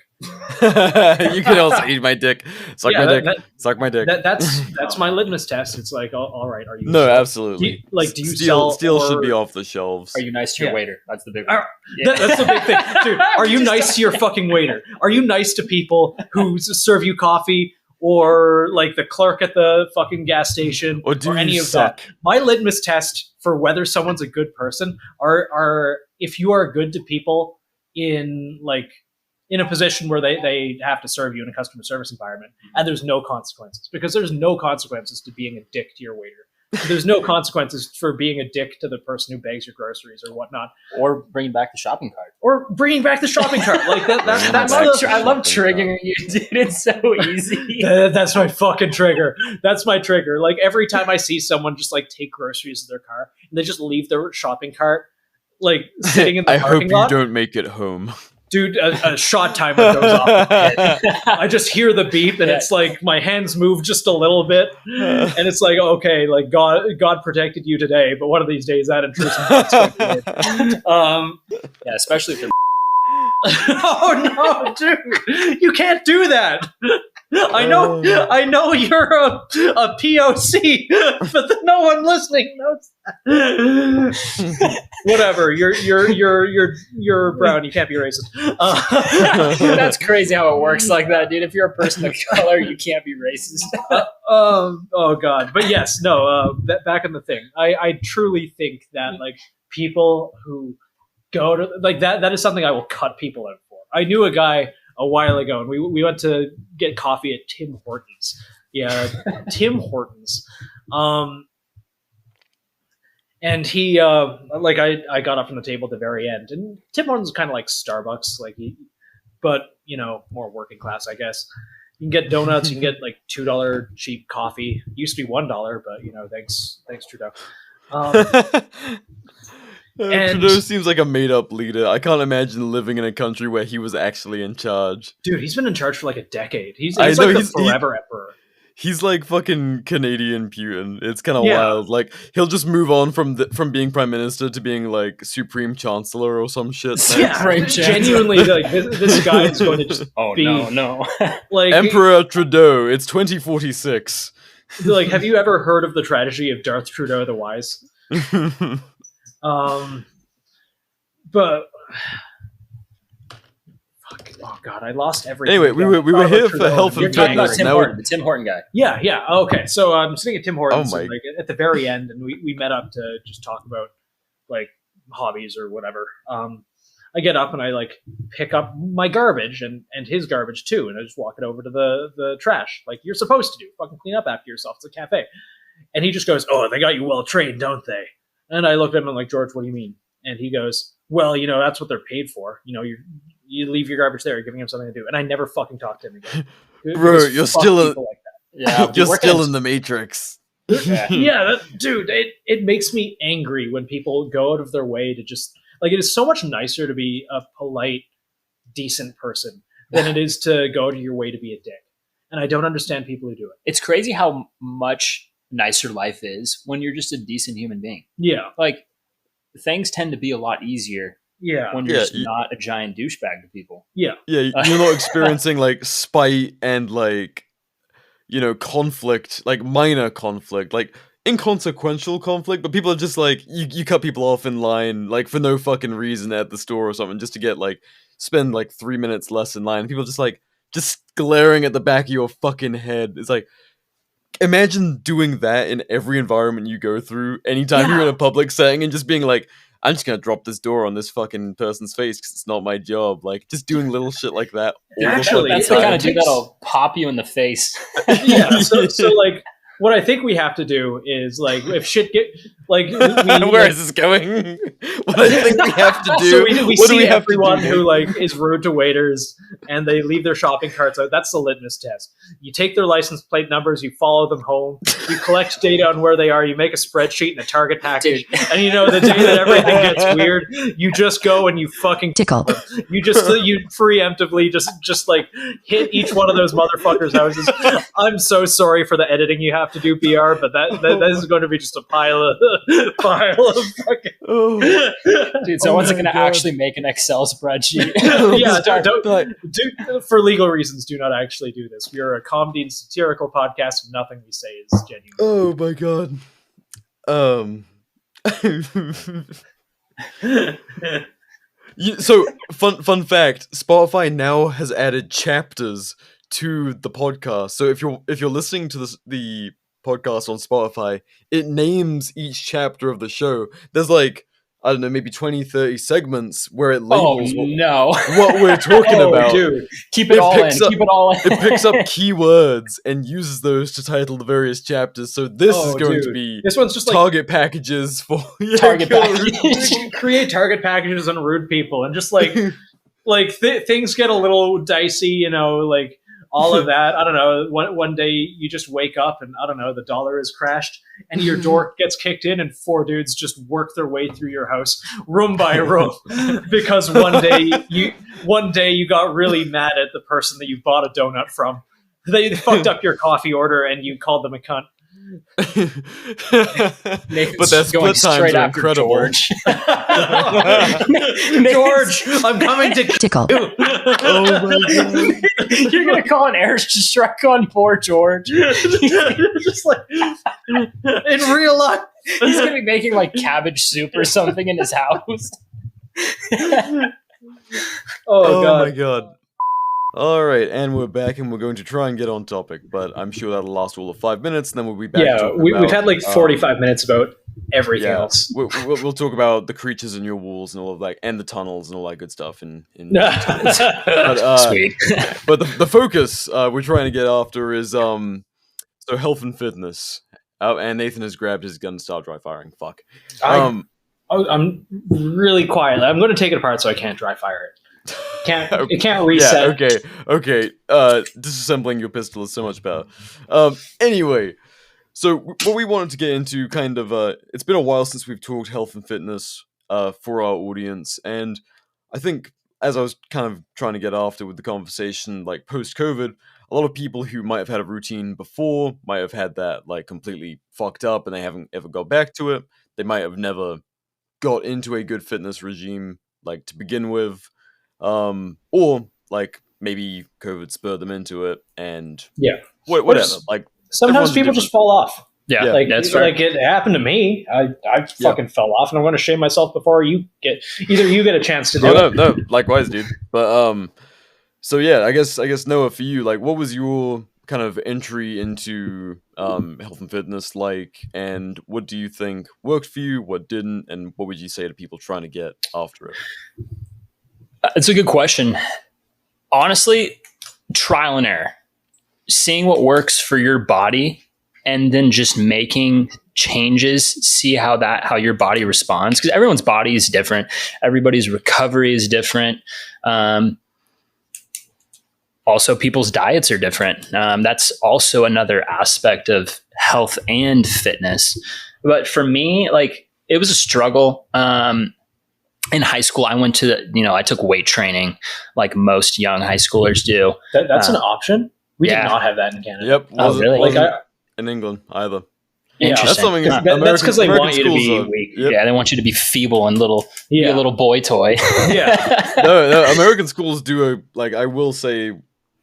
You can also eat my dick. Suck my dick. Suck my dick. That's my litmus test. It's like, all right, are you? No, absolutely. Do you sell steel should be off the shelves. Are you nice to your waiter? That's the big one. That's the big thing, dude. Are you nice to your fucking waiter? Are you nice to people who serve you coffee? Or like the clerk at the fucking gas station, or any of that. My litmus test for whether someone's a good person are if you are good to people in a position where they have to serve you in a customer service environment, and there's no consequences, because there's no consequences to being a dick to your waiter. There's no consequences for being a dick to the person who bags your groceries or whatnot, or bringing back the shopping cart, Like that's I love triggering you, dude. It's so easy. That's my fucking trigger. That's my trigger. Like every time I see someone just like take groceries in their car and they just leave their shopping cart like sitting in the parking lot. I hope you don't make it home. Dude, a shot timer goes off. I just hear the beep, and it's like my hands move just a little bit, and it's like, okay, like God protected you today, but one of these days that intrusive yeah, especially if you're. Oh no, dude! You can't do that. I know you're a POC, but no one listening knows that. Whatever. You're brown. You can't be racist. That's crazy how it works like that, dude. If you're a person of color, you can't be racist. Oh God. But yes, no. Back on the thing. I truly think that like people who go to like that is something I will cut people out for. I knew a guy a while ago, and we went to get coffee at Tim Hortons. Yeah, Tim Hortons. And he I got up from the table at the very end, and Tim Hortons is kind of like Starbucks, but more working class, I guess. You can get donuts, you can get like $2 cheap coffee. It used to be $1, but thanks Trudeau. Trudeau seems like a made-up leader. I can't imagine living in a country where he was actually in charge. Dude, he's been in charge for like a decade. He's like the forever emperor. He's like fucking Canadian Putin. It's kind of wild. Like he'll just move on from being prime minister to being like supreme chancellor or some shit. Yeah, genuinely, like this guy is going to just be no. Like Emperor Trudeau. It's 2046. Like, have you ever heard of the tragedy of Darth Trudeau the Wise? But fuck, oh god, I lost everything. Anyway, we were here for health and You're talking about fitness. the Tim Horton guy. Yeah. Okay, so I'm sitting at Tim Hortons Oh my. and, like, at the very end, and we met up to just talk about like hobbies or whatever. I get up and I like pick up my garbage and his garbage too, and I just walk it over to the trash like you're supposed to do. Fucking clean up after yourself. It's a cafe. And he just goes, "Oh, they got you well trained, don't they?" And I looked at him and I'm like, "George, what do you mean?" And he goes, "Well, that's what they're paid for. You leave your garbage there, you're giving him something to do." And I never fucking talked to him again. Bro, you're still like that. Yeah, you're still in the Matrix. Yeah, dude, it makes me angry when people go out of their way to just like, it is so much nicer to be a polite, decent person than it is to go to your way to be a dick. And I don't understand people who do it. It's crazy how much nicer life is when you're just a decent human being. Yeah. Like, things tend to be a lot easier when you're just not a giant douchebag to people. Yeah. Yeah, you're not experiencing like spite and like, conflict, like minor conflict, like inconsequential conflict, but people are just like, you cut people off in line, like for no fucking reason at the store or something, just to get like, spend like 3 minutes less in line. People just glaring at the back of your fucking head. It's like, imagine doing that in every environment you go through, anytime you're in a public setting, and just being like, I'm just gonna drop this door on this fucking person's face because it's not my job. Like, just doing little shit like that. Actually, that's the kind of dude that'll pop you in the face. Yeah, so like, what I think we have to do is like if shit get like where is this going? What I think we have to do. So we see everyone who like is rude to waiters and they leave their shopping carts out. That's the litmus test. You take their license plate numbers, you follow them home, you collect data on where they are, you make a spreadsheet and a target package, and you know the day that everything gets weird, you just go and you fucking tickle. You preemptively just like hit each one of those motherfuckers' houses. I'm so sorry for the editing you have to do, BR, but that is going to be just a pile of fucking. Dude, someone's going to actually make an Excel spreadsheet. Yeah, for legal reasons, do not actually do this. We are a comedy and satirical podcast, and nothing we say is genuine. Oh my god. So fun fact: Spotify now has added chapters to the podcast. So if you're listening to the podcast on Spotify, it names each chapter of the show. There's like, I don't know, maybe 20, 30 segments where it labels what we're talking about. Dude. Keep it all in. It picks up keywords and uses those to title the various chapters. So this is going to be this one's just target packages for target packages. Create target packages on rude people and just like things get a little dicey, you know, like all of that. I don't know. One day you just wake up and I don't know, the dollar has crashed and your door gets kicked in and 4 dudes just work their way through your house room by room because one day you got really mad at the person that you bought a donut from. They fucked up your coffee order and you called them a cunt. But that's going straight after incredible. George. George, I'm coming to tickle. Oh my god! You're gonna call an air strike on poor George. Just like in real life, he's gonna be making like cabbage soup or something in his house. Oh my god! All right, and we're back, and we're going to try and get on topic, but I'm sure that'll last all of 5 minutes, and then we'll be back. Yeah, we've had like 45 minutes about everything else. We'll talk about the creatures in your walls and all of that, and the tunnels and all that good stuff. Sweet. But the focus we're trying to get after is so health and fitness. And Nathan has grabbed his gun and started dry firing. Fuck. I'm really quiet. I'm going to take it apart so I can't dry fire it. It can't reset. Yeah, okay. Disassembling your pistol is so much better. Anyway, so what we wanted to get into kind of, it's been a while since we've talked health and fitness for our audience, and I think as I was kind of trying to get after with the conversation, like post-COVID, a lot of people who might have had a routine before might have had that like completely fucked up and they haven't ever got back to it. They might have never got into a good fitness regime like to begin with. Or like maybe COVID spurred them into it, and whatever. Like sometimes people just fall off. Yeah, like that's fair. Like it happened to me. I fucking fell off, and I'm going to shame myself before you get a chance to do it. No, likewise, dude. But so yeah, I guess Noah, for you, like, what was your kind of entry into health and fitness like, and what do you think worked for you, what didn't, and what would you say to people trying to get after it? It's a good question. Honestly, trial and error. Seeing what works for your body and then just making changes, see how your body responds. Because everyone's body is different. Everybody's recovery is different. Also, people's diets are different. That's also another aspect of health and fitness. But for me, like, it was a struggle. In high school, I went to I took weight training like most young high schoolers do. That's an option? We did not have that in Canada. Yep. Oh, really? In England either. Yeah, that's something. That's because they want you to be weak. Yep. Yeah, they want you to be feeble and be a little boy toy. Yeah. No, American schools do I will say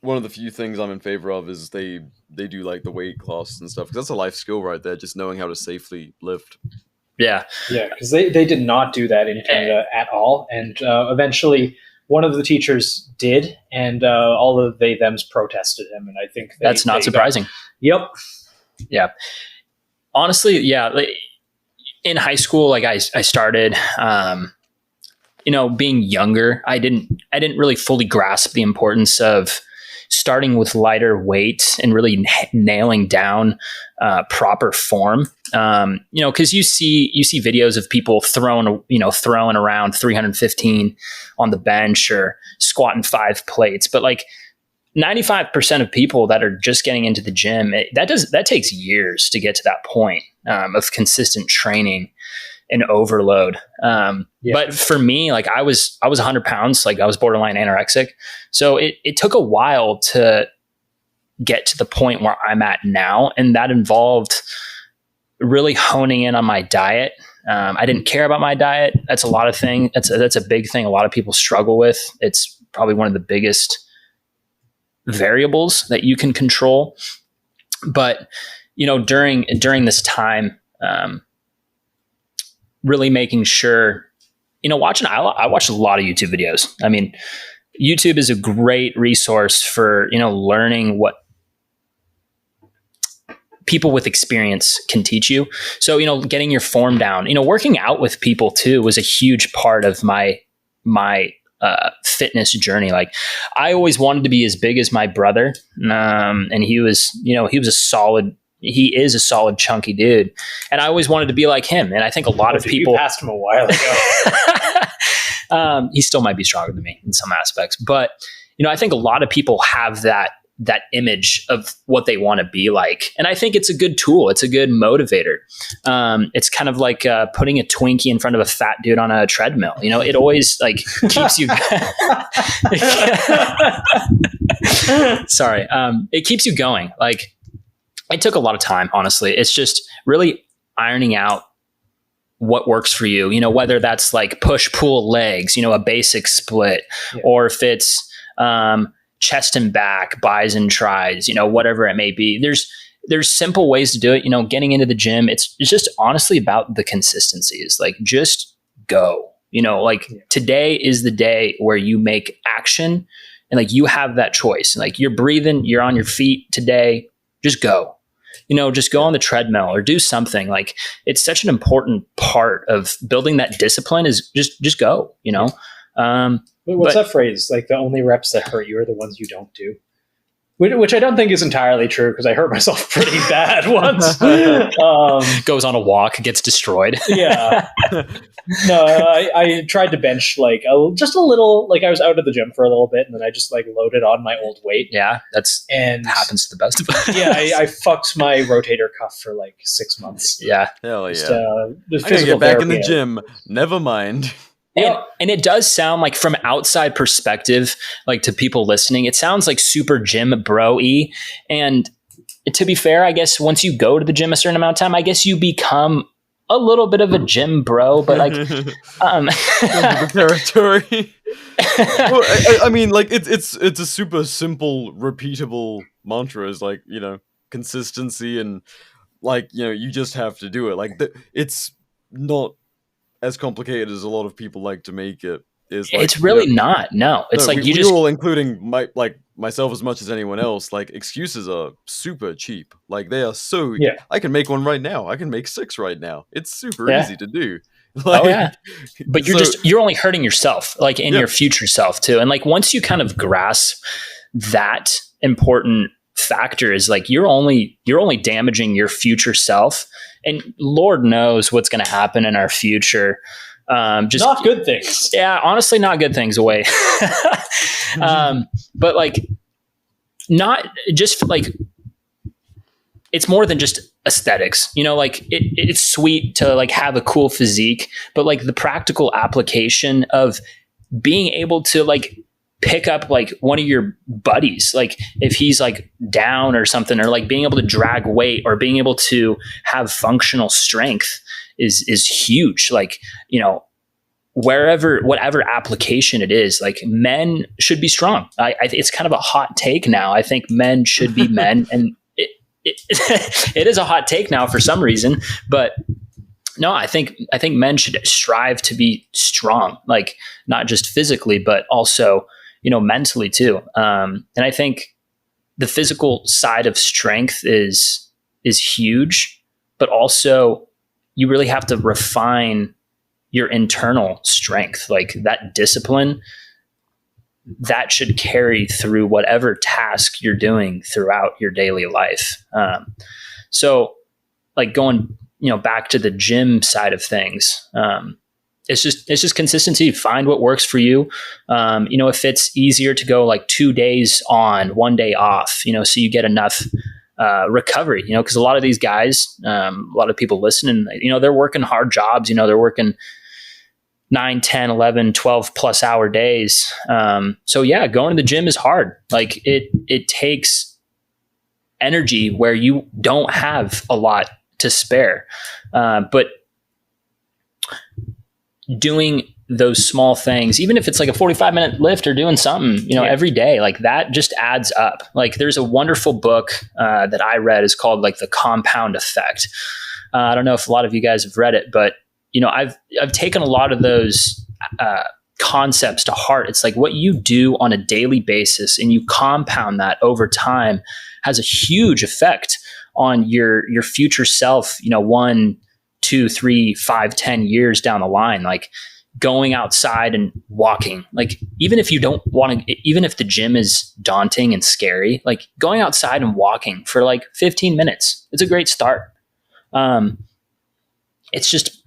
one of the few things I'm in favor of is they do like the weight class and stuff, because that's a life skill right there, just knowing how to safely lift. Yeah, because they did not do that in Canada at all, and eventually one of the teachers did, and all of they-thems protested him, and I think that's not surprising. Yep. Yeah. Honestly, yeah. Like, in high school, like I started, being younger. I didn't really fully grasp the importance of, starting with lighter weight and really nailing down proper form. Because you see videos of people throwing around 315 on the bench or squatting 5 plates, but like 95% of people that are just getting into the gym, that takes years to get to that point of consistent training and overload. But for me, like I was 100 pounds, like I was borderline anorexic. So it took a while to get to the point where I'm at now. And that involved really honing in on my diet. I didn't care about my diet. That's a lot of things. That's a big thing a lot of people struggle with. It's probably one of the biggest variables that you can control. But, during this time, really making sure, I watched a lot of YouTube videos. I mean, YouTube is a great resource for, learning what people with experience can teach you. So, getting your form down, working out with people too was a huge part of my fitness journey. Like I always wanted to be as big as my brother. And he is a solid chunky dude. And I always wanted to be like him. And I think a lot of people you passed him a while ago. He still might be stronger than me in some aspects, but I think a lot of people have that image of what they want to be like. And I think it's a good tool. It's a good motivator. It's kind of like putting a Twinkie in front of a fat dude on a treadmill. It always like keeps you, sorry. It keeps you going. Like it took a lot of time, honestly. It's just really ironing out what works for you, whether that's like push, pull legs, a basic split, or if it's, chest and back, bis and tris, whatever it may be. There's simple ways to do it. Getting into the gym, it's just honestly about the consistencies. Like just go. Today is the day where you make action and like you have that choice. Like you're breathing, you're on your feet today, just go. Just go on the treadmill or do something. Like it's such an important part of building that discipline is just go, What's that phrase? Like the only reps that hurt you are the ones you don't do. Which I don't think is entirely true because I hurt myself pretty bad once. Goes on a walk, gets destroyed. Yeah. No, I tried to bench like just a little. Like I was out of the gym for a little bit, and then I just like loaded on my old weight. Yeah, happens to the best of us. Yeah, I fucked my rotator cuff for like 6 months. Yeah, hell yeah. Just, I'm gonna get back in the gym. Never mind. And it does sound like from outside perspective, like to people listening, it sounds like super gym bro-y. And to be fair, I guess once you go to the gym a certain amount of time, I guess you become a little bit of a gym bro, but like, the territory. Well, I mean, like it's a super simple, repeatable mantra. Is like consistency and like you just have to do it. Like it's not as complicated as a lot of people like to make it. It's really not. No, it's like we all, including myself as much as anyone else, like excuses are super cheap. Like they are so. Yeah. I can make one right now. I can make 6 right now. It's super easy to do. But you're only hurting yourself, like in your future self too. And like once you kind of grasp that important factor is like you're only damaging your future self, and Lord knows what's going to happen in our future. Just not good things. Yeah, honestly, not good things away. But like, not just like, it's more than just aesthetics. Like it's sweet to like have a cool physique, but like the practical application of being able to like pick up like one of your buddies, like if he's like down or something, or like being able to drag weight or being able to have functional strength is huge. Like, whatever application it is, like men should be strong. It's kind of a hot take now. I think men should be men, and it is a hot take now for some reason, but no, I think men should strive to be strong, like not just physically, but also mentally too. And I think the physical side of strength is huge, but also you really have to refine your internal strength, like that discipline. that should carry through whatever task you're doing throughout your daily life. So like going, back to the gym side of things, it's just consistency. Find what works for you. If it's easier to go like 2 days on, 1 day off, so you get enough recovery, because a lot of these guys, a lot of people listening, they're working hard jobs, they're working 9, 10, 11, 12 plus hour days. So yeah, going to the gym is hard. Like it takes energy where you don't have a lot to spare. But doing those small things, even if it's like a 45-minute lift or doing something, every day, like that just adds up. Like there's a wonderful book that I read is called like The Compound Effect. I don't know if a lot of you guys have read it, but I've taken a lot of those concepts to heart. It's like what you do on a daily basis and you compound that over time has a huge effect on your future self, 1, 2, 3, 5, 10 years down the line. Like going outside and walking, like even if you don't want to, even if the gym is daunting and scary, like going outside and walking for like 15 minutes, it's a great start. It's just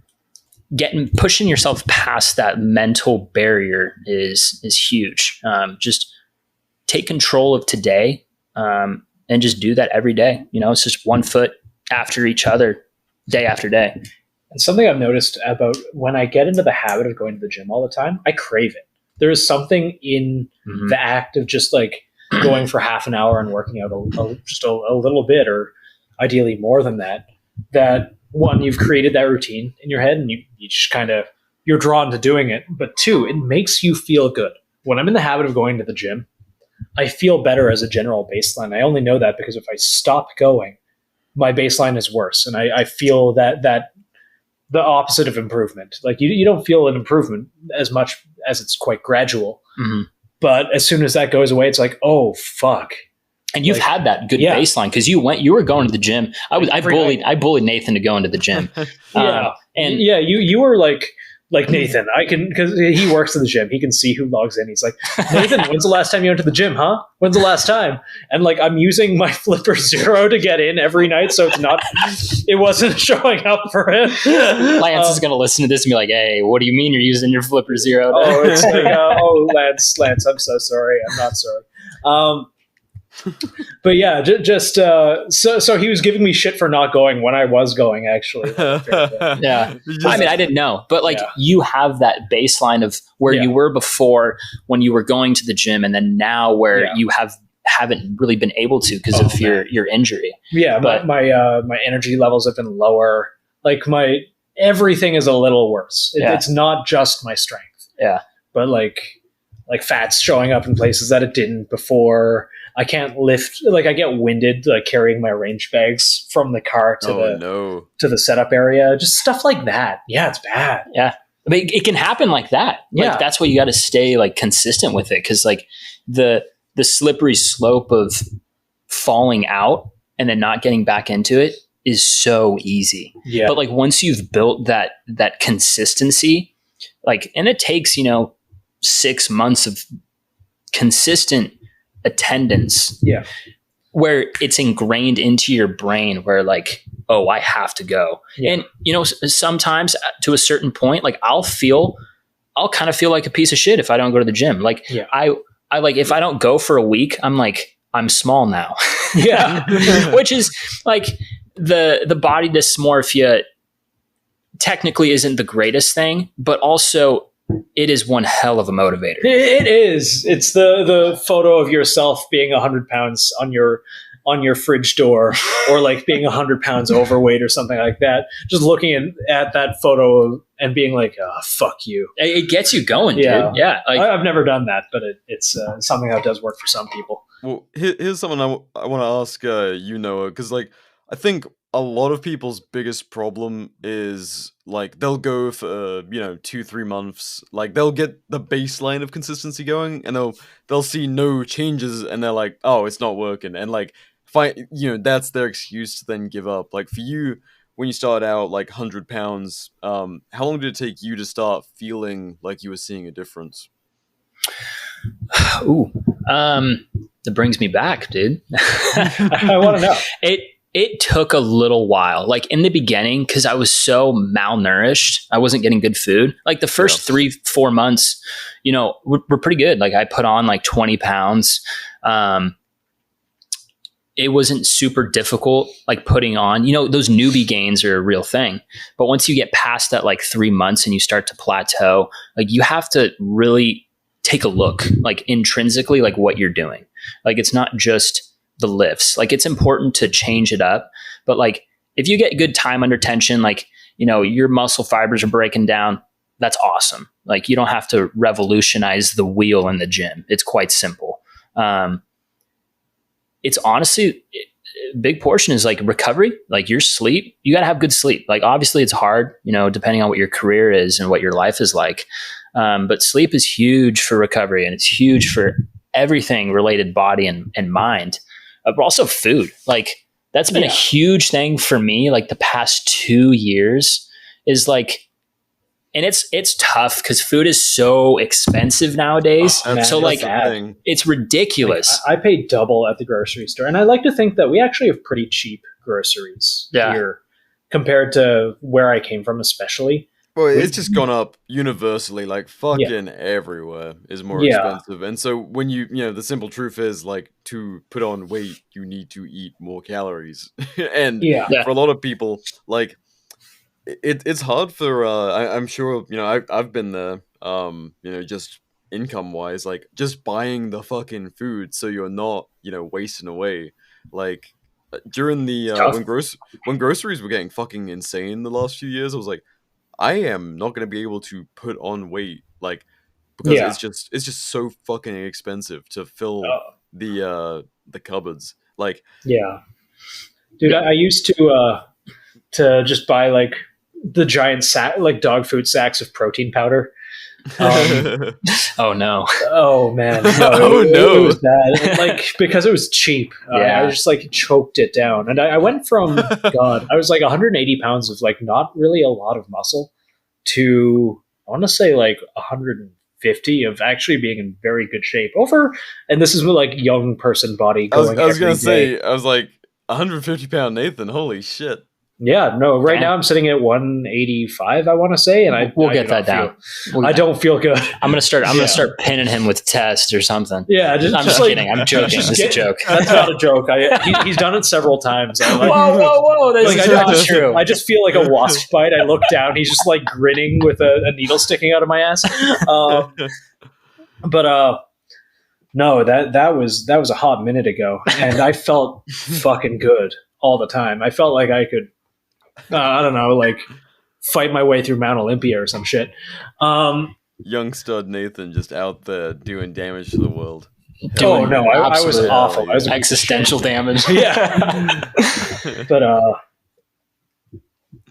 pushing yourself past that mental barrier is huge. Just take control of today, and just do that every day. It's just one foot after each other, day after day. And something I've noticed about when I get into the habit of going to the gym all the time, I crave it. There is something in the act of just like going for half an hour and working out just a little bit, or ideally more than that, that one, you've created that routine in your head and you just kind of, you're drawn to doing it. But two, it makes you feel good. When I'm in the habit of going to the gym, I feel better as a general baseline. I only know that because if I stop going, my baseline is worse. And I feel that the opposite of improvement. Like you don't feel an improvement as much as it's quite gradual. Mm-hmm. But as soon as that goes away, it's like, oh, fuck. And you've had that good baseline because you were going to the gym. I bullied Nathan to go into the gym. You were like Nathan. I can, because he works in the gym. He can see who logs in. He's like, Nathan, when's the last time you went to the gym? Huh? When's the last time? And like, I'm using my Flipper Zero to get in every night, so it wasn't showing up for him. Lance is gonna listen to this and be like, "Hey, what do you mean you're using your Flipper Zero?" It's like, Lance, I'm so sorry. I'm not sorry. But yeah, so he was giving me shit for not going when I was going, actually. Yeah. I mean, I didn't know, but like you have that baseline of where you were before when you were going to the gym, and then now where you haven't really been able to because of your injury. Yeah, but my energy levels have been lower. Like my everything is a little worse. It's not just my strength. Yeah. But like fat's showing up in places that it didn't before. I can't lift, like I get winded, like carrying my range bags from the car to the setup area. Just stuff like that. Yeah, it's bad. Yeah. I mean, it can happen like that. Like that's why you got to stay like consistent with it. Cause like the slippery slope of falling out and then not getting back into it is so easy. Yeah. But like once you've built that consistency, like, and it takes, 6 months of consistent attendance where it's ingrained into your brain where like, oh, I have to go. And sometimes to a certain point, like I'll kind of feel like a piece of shit if I don't go to the gym. Like I like, if I don't go for a week, I'm like, I'm small now. Which is like the body dysmorphia technically isn't the greatest thing, but also it is one hell of a motivator. It is. It's the photo of yourself being 100 pounds on your fridge door, or like being 100 pounds overweight or something like that. Just looking at that photo and being like, oh, fuck you. It gets you going, dude. Yeah. Like, I've never done that, but it's something that does work for some people. Well, here's something I want to ask Noah, because like I think a lot of people's biggest problem is like they'll go for 2-3 months, like they'll get the baseline of consistency going, and they'll see no changes, and they're like, oh, it's not working, and like that's their excuse to then give up. Like for you, when you started out like 100 pounds, how long did it take you to start feeling like you were seeing a difference? Ooh, that brings me back, dude. I want to know. It took a little while, like in the beginning, because I was so malnourished. I wasn't getting good food. Like the first 3-4 months, were pretty good. Like I put on like 20 pounds. It wasn't super difficult, like putting on, those newbie gains are a real thing. But once you get past that, like 3 months and you start to plateau, like you have to really take a look, like intrinsically, like what you're doing. Like it's not just the lifts. Like it's important to change it up, but like if you get good time under tension, like your muscle fibers are breaking down, that's awesome. Like you don't have to revolutionize the wheel in the gym. It's quite simple. It's honestly a big portion is like recovery, like your sleep. You got to have good sleep. Like obviously it's hard, depending on what your career is and what your life is like. But sleep is huge for recovery, and it's huge for everything related body and mind. But also food. Like that's been a huge thing for me. Like the past 2 years is like, and it's tough because food is so expensive nowadays. So like it's ridiculous. Like, I pay double at the grocery store, and I like to think that we actually have pretty cheap groceries here compared to where I came from, especially. Well, it's just gone up universally, like fucking everywhere is more expensive. And so when the simple truth is like to put on weight, you need to eat more calories. And for a lot of people, like it's hard for, I'm sure, I've been there, just income wise, like just buying the fucking food. So you're not, wasting away. Like during the, when groceries were getting fucking insane the last few years, I was like, I am not going to be able to put on weight, like, because it's just so fucking expensive to fill the cupboards. Like, dude, I used to just buy like the giant sack, like dog food sacks of protein powder. Oh no! Oh man! No, it was bad. Like because it was cheap, I just like choked it down, and I went from I was like 180 pounds of like not really a lot of muscle to I want to say like 150 of actually being in very good shape. And this is with like young person body going. I was gonna say, I was like 150-pound Nathan. Holy shit! Yeah, no. Right now I'm sitting at 185. I want to say, and I get that down. I don't feel good. I'm gonna start pinning him with tests or something. Yeah, I'm just kidding. I'm joking. It's a joke. That's not a joke. He's done it several times. Whoa! That's not true. I just feel like a wasp bite. I look down. He's just like grinning with a needle sticking out of my ass. No, that was a hot minute ago, and I felt fucking good all the time. I felt like I could. I don't know, like fight my way through Mount Olympia or some shit. Young stud Nathan just out there doing damage to the world. I was awful. I was existential damage. But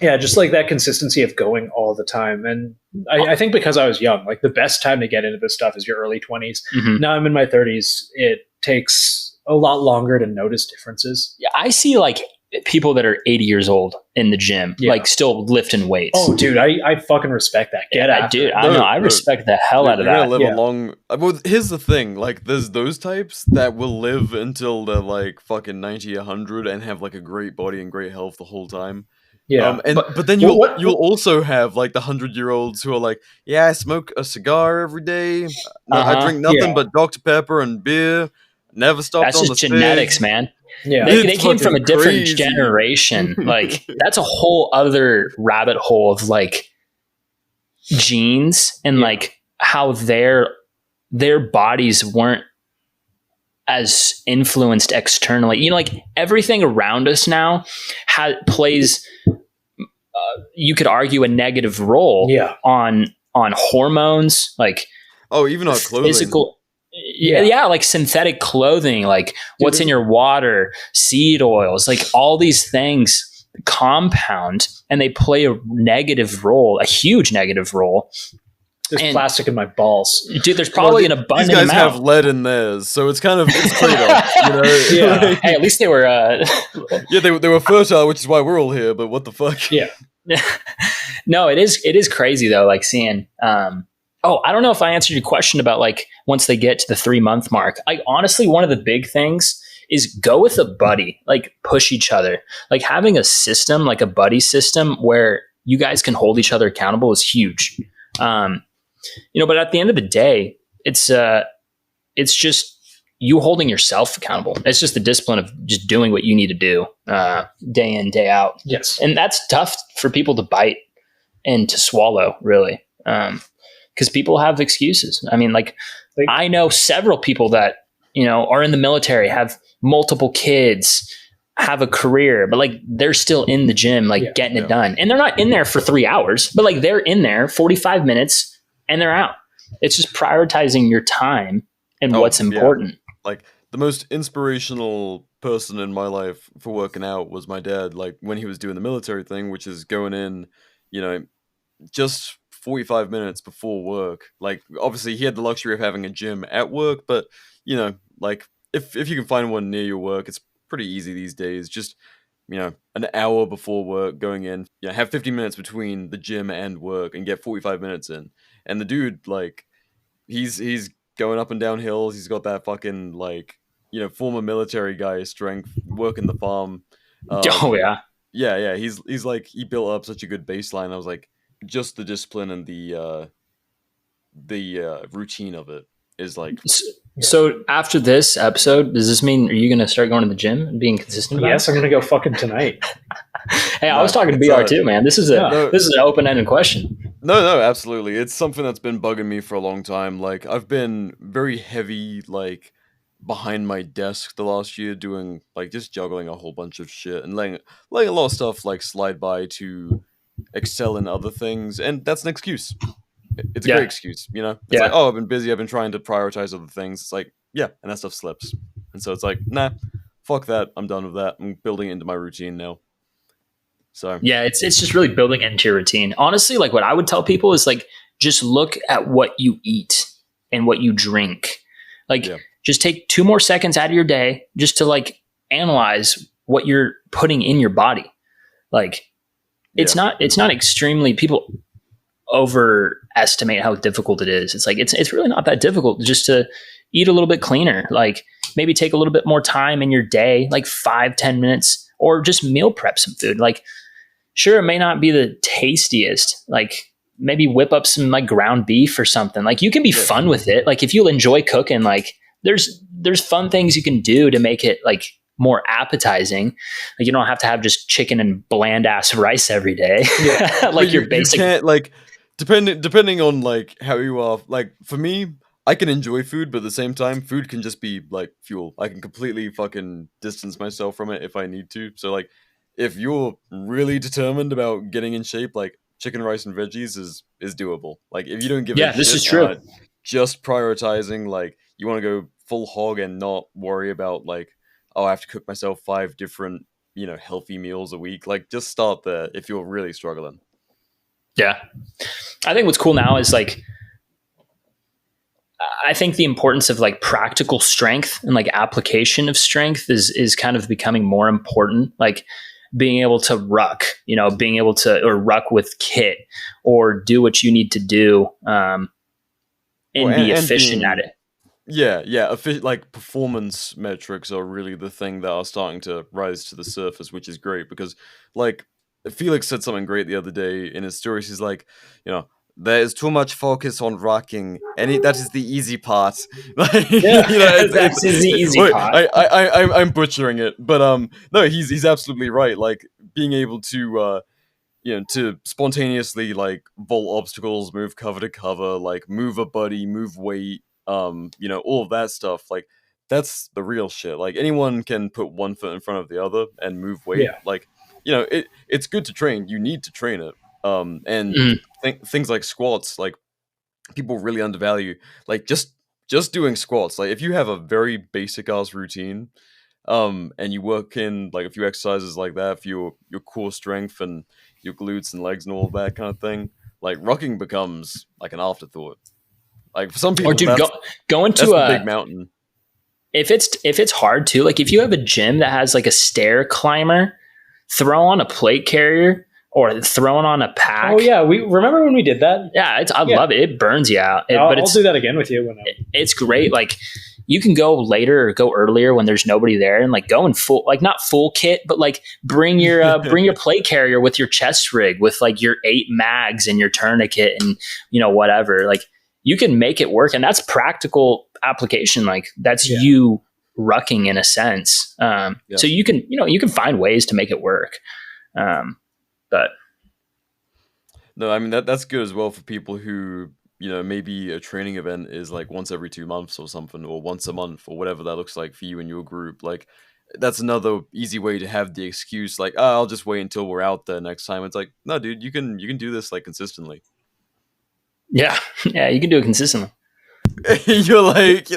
just like that consistency of going all the time. And I think because I was young, like the best time to get into this stuff is your early 20s. Mm-hmm. Now I'm in my 30s. It takes a lot longer to notice differences. Yeah, I see like people that are 80 years old in the gym, like still lifting weights. Oh, dude, I fucking respect that. I respect the hell out of that. Live a long. Well, here's the thing: like, there's those types that will live until they're like fucking 90, 100, and have like a great body and great health the whole time. Yeah, but then you'll also have like the 100-year-olds who are like, I smoke a cigar every day. I drink nothing but Dr. Pepper and beer. Never stopped. That's on just the genetics, stage. man. Yeah, they came from a different generation. Like that's a whole other rabbit hole of like genes and like how their bodies weren't as influenced externally. Like everything around us now plays. You could argue a negative role on hormones, like even on clothing. Physical. Yeah, like synthetic clothing, like what's in your water, seed oils, like all these things compound and they play a negative role, a huge negative role. There's plastic in my balls. Dude, there's probably an abundant amount. These guys have lead in theirs, so it's kind of trade-off, Hey, at least they were they were fertile, which is why we're all here, but what the fuck? Yeah. No, it is crazy though, like seeing Oh, I don't know if I answered your question about like once they get to the 3-month mark. Like honestly, one of the big things is go with a buddy, like push each other. Like having a system, like a buddy system where you guys can hold each other accountable is huge. But at the end of the day, it's just you holding yourself accountable. It's just the discipline of just doing what you need to do day in, day out. Yes. And that's tough for people to bite and to swallow, really. Because people have excuses. I mean, like I know several people that, are in the military, have multiple kids, have a career, but like they're still in the gym, like getting it done. And they're not in there for 3 hours, but like they're in there 45 minutes and they're out. It's just prioritizing your time and what's important. Yeah. Like the most inspirational person in my life for working out was my dad. Like when he was doing the military thing, which is going in, just 45 minutes before work. Like obviously he had the luxury of having a gym at work, but like if you can find one near your work, it's pretty easy these days. Just an hour before work going in, have 50 minutes between the gym and work and get 45 minutes in. And the dude, like he's going up and down hills. He's got that fucking like former military guy strength, working the farm. Yeah. He's like he built up such a good baseline. I was like, just the discipline and the routine of it is like. So after this episode, does this mean are you going to start going to the gym and being consistent? Yes, I'm going to go fucking tonight. Hey, I was talking to BR too, man. This is an open-ended question. No, absolutely. It's something that's been bugging me for a long time. Like I've been very heavy, like behind my desk the last year, doing like just juggling a whole bunch of shit and letting a lot of stuff like slide by to excel in other things, and that's an excuse. It's a great excuse, It's like, oh, I've been busy. I've been trying to prioritize other things. It's like, and that stuff slips, and so it's like, nah, fuck that. I'm done with that. I'm building it into my routine now. So it's just really building into your routine. Honestly, like what I would tell people is like just look at what you eat and what you drink. Like just take 2 more seconds out of your day just to like analyze what you're putting in your body. Like it's not extremely, people overestimate how difficult it is. It's like it's really not that difficult just to eat a little bit cleaner. Like maybe take a little bit more time in your day, like 5-10 minutes, or just meal prep some food. Like sure, it may not be the tastiest. Like maybe whip up some like ground beef or something. Like you can be fun with it. Like if you enjoy cooking, like there's fun things you can do to make it like more appetizing. Like you don't have to have just chicken and bland ass rice every day. Like your basic. You can't, like depending on like how you are. Like for me, I can enjoy food, but at the same time, food can just be like fuel. I can completely fucking distance myself from it if I need to. So like, if you're really determined about getting in shape, like chicken, rice, and veggies is doable. Like if you don't give this is true. Just prioritizing, like you want to go full hog and not worry about like, oh, I have to cook myself 5 different, healthy meals a week. Like just start there if you're really struggling. Yeah. I think what's cool now is like, I think the importance of like practical strength and like application of strength is kind of becoming more important. Like being able to ruck, or ruck with kit or do what you need to do and be efficient at it. Yeah. Like performance metrics are really the thing that are starting to rise to the surface, which is great because like Felix said something great the other day in his stories. He's like, there is too much focus on rocking, and that is the easy part. Like, that's the easy part. I'm butchering it, but no, he's absolutely right. Like being able to to spontaneously like vault obstacles, move cover to cover, like move a buddy, move weight, all of that stuff. Like that's the real shit. Like anyone can put one foot in front of the other and move weight. Yeah. Like it's good to train. You need to train it. Things like squats, like people really undervalue, like just doing squats. Like if you have a very basic ass routine, and you work in like a few exercises like that for your core strength and your glutes and legs and all of that kind of thing, like rucking becomes like an afterthought. Like for some people, go into a big mountain. If it's hard too, like if you have a gym that has like a stair climber, throw on a plate carrier or throwing on a pack. Oh yeah, we remember when we did that. Yeah, I love it. It burns you out. I'll do that again with you. It's great. Like you can go later or go earlier when there's nobody there, and like go in full, like not full kit, but like bring your plate carrier with your chest rig with like your 8 mags and your tourniquet and whatever. Like you can make it work, and that's practical application. Like that's you rucking in a sense. So you can find ways to make it work. But no, I mean that's good as well for people who maybe a training event is like once every 2 months or something, or once a month, or whatever that looks like for you and your group. Like that's another easy way to have the excuse like, I'll just wait until we're out there next time. It's like, no, dude, you can do this like consistently. Yeah, you can do it consistently. You're like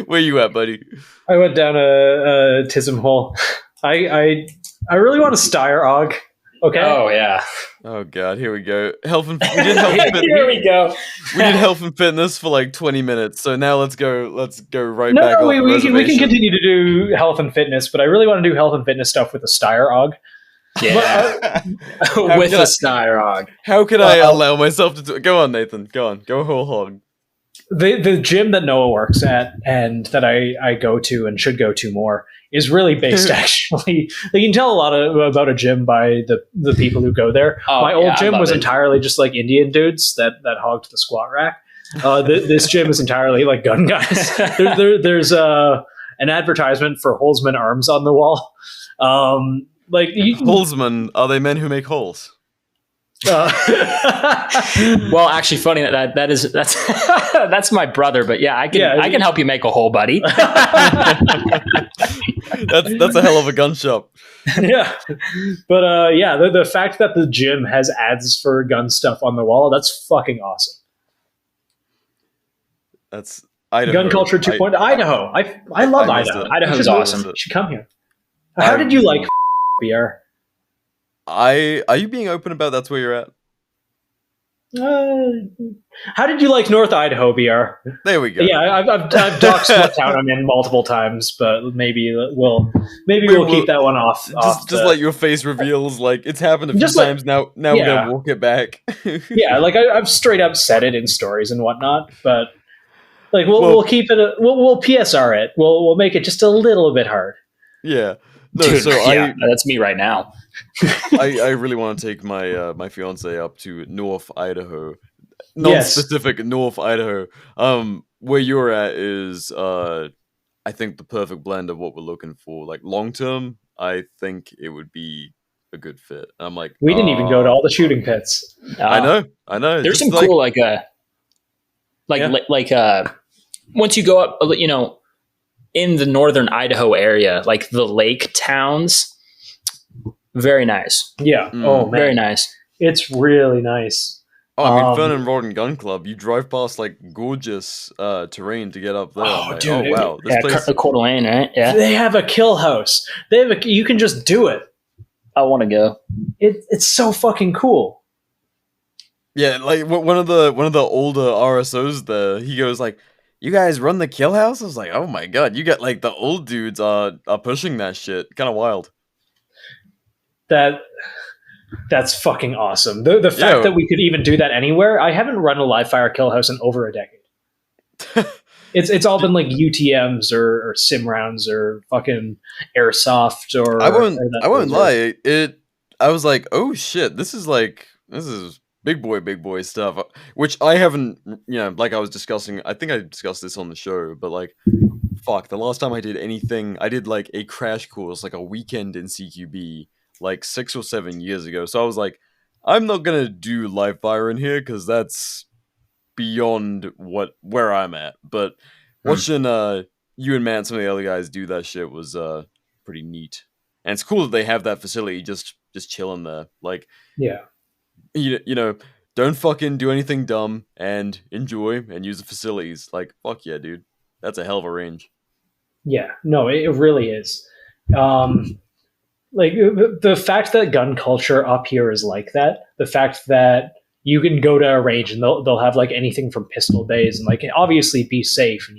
where you at, buddy? I went down a Tism hole. I really want a Steyr AUG. Okay. Oh yeah. Oh god, here we go. We did health and fitness. Here we go. We did health and fitness for like 20 minutes. So now let's go right back. No, we can continue to do health and fitness, but I really want to do health and fitness stuff with a Steyr AUG. Yeah. With a Steyr AUG. How can I allow myself to go on, Nathan? Go on. Go whole hog. The gym that Noah works at and that I go to and should go to more is really based actually. You can tell a lot about a gym by the people who go there. My old gym was entirely just like Indian dudes that hogged the squat rack. This gym is entirely like gun guys. There's an advertisement for Holzman arms on the wall. Holzman, are they men who make holes? Well, actually, funny that's that's my brother, but I can help you make a hole, buddy. That's a hell of a gun shop. Yeah, but the fact that the gym has ads for gun stuff on the wall, that's fucking awesome. That's Idaho. Gun culture 2.0. Idaho. I love Idaho. Idaho's awesome. You should come here. How did you like BR? Are you being open about that's where you're at? How did you like North Idaho, BR? There we go. Yeah, I've doxed what town I'm in multiple times, but maybe we'll keep that one off. Just like your face reveals, like it's happened a few times now. Now we're gonna walk it back. Yeah, like I've straight up said it in stories and whatnot, but like we'll keep it. We'll PSR it. We'll make it just a little bit hard. Yeah. No, dude, so that's me right now. I really want to take my my fiance up to North Idaho, non-specific North Idaho. Where you're at is I think the perfect blend of what we're looking for. Like long term, I think it would be a good fit. I'm like, we didn't even go to all the shooting pits. I know. There's some cool once you go up, in the northern Idaho area, like the lake towns, very nice. Yeah. Oh, man. Very nice. It's really nice. Oh, I mean, Fern and Rodden Gun Club, you drive past like gorgeous terrain to get up there. Oh, like, dude. Oh, wow. This place... Coeur d'Alene, right? Yeah. They have a kill house. You can just do it. I want to go. It's so fucking cool. Yeah, like one of the older RSOs there, he goes like, "You guys run the kill house?" I was like, "Oh my god, you got like the old dudes are pushing that shit." Kind of wild. That's fucking awesome. The fact that we could even do that anywhere. I haven't run a live fire kill house in over a decade. It's all been like UTMs or sim rounds or fucking airsoft or. I won't lie. I was like, oh shit, this is big boy stuff, which I haven't, like I was discussing, I think I discussed this on the show, but like, fuck, the last time I did anything, I did like a crash course, like a weekend in CQB, like 6 or 7 years ago. So I was like, I'm not gonna do live fire in here because that's beyond where I'm at. But watching you and Matt and some of the other guys do that shit was pretty neat, and it's cool that they have that facility just chilling there. Like, yeah. Don't fucking do anything dumb and enjoy and use the facilities. Like, fuck yeah, dude. That's a hell of a range. Yeah, no, it really is. Like the fact that gun culture up here is like that, the fact that you can go to a range and they'll have like anything from pistol bays and like obviously be safe and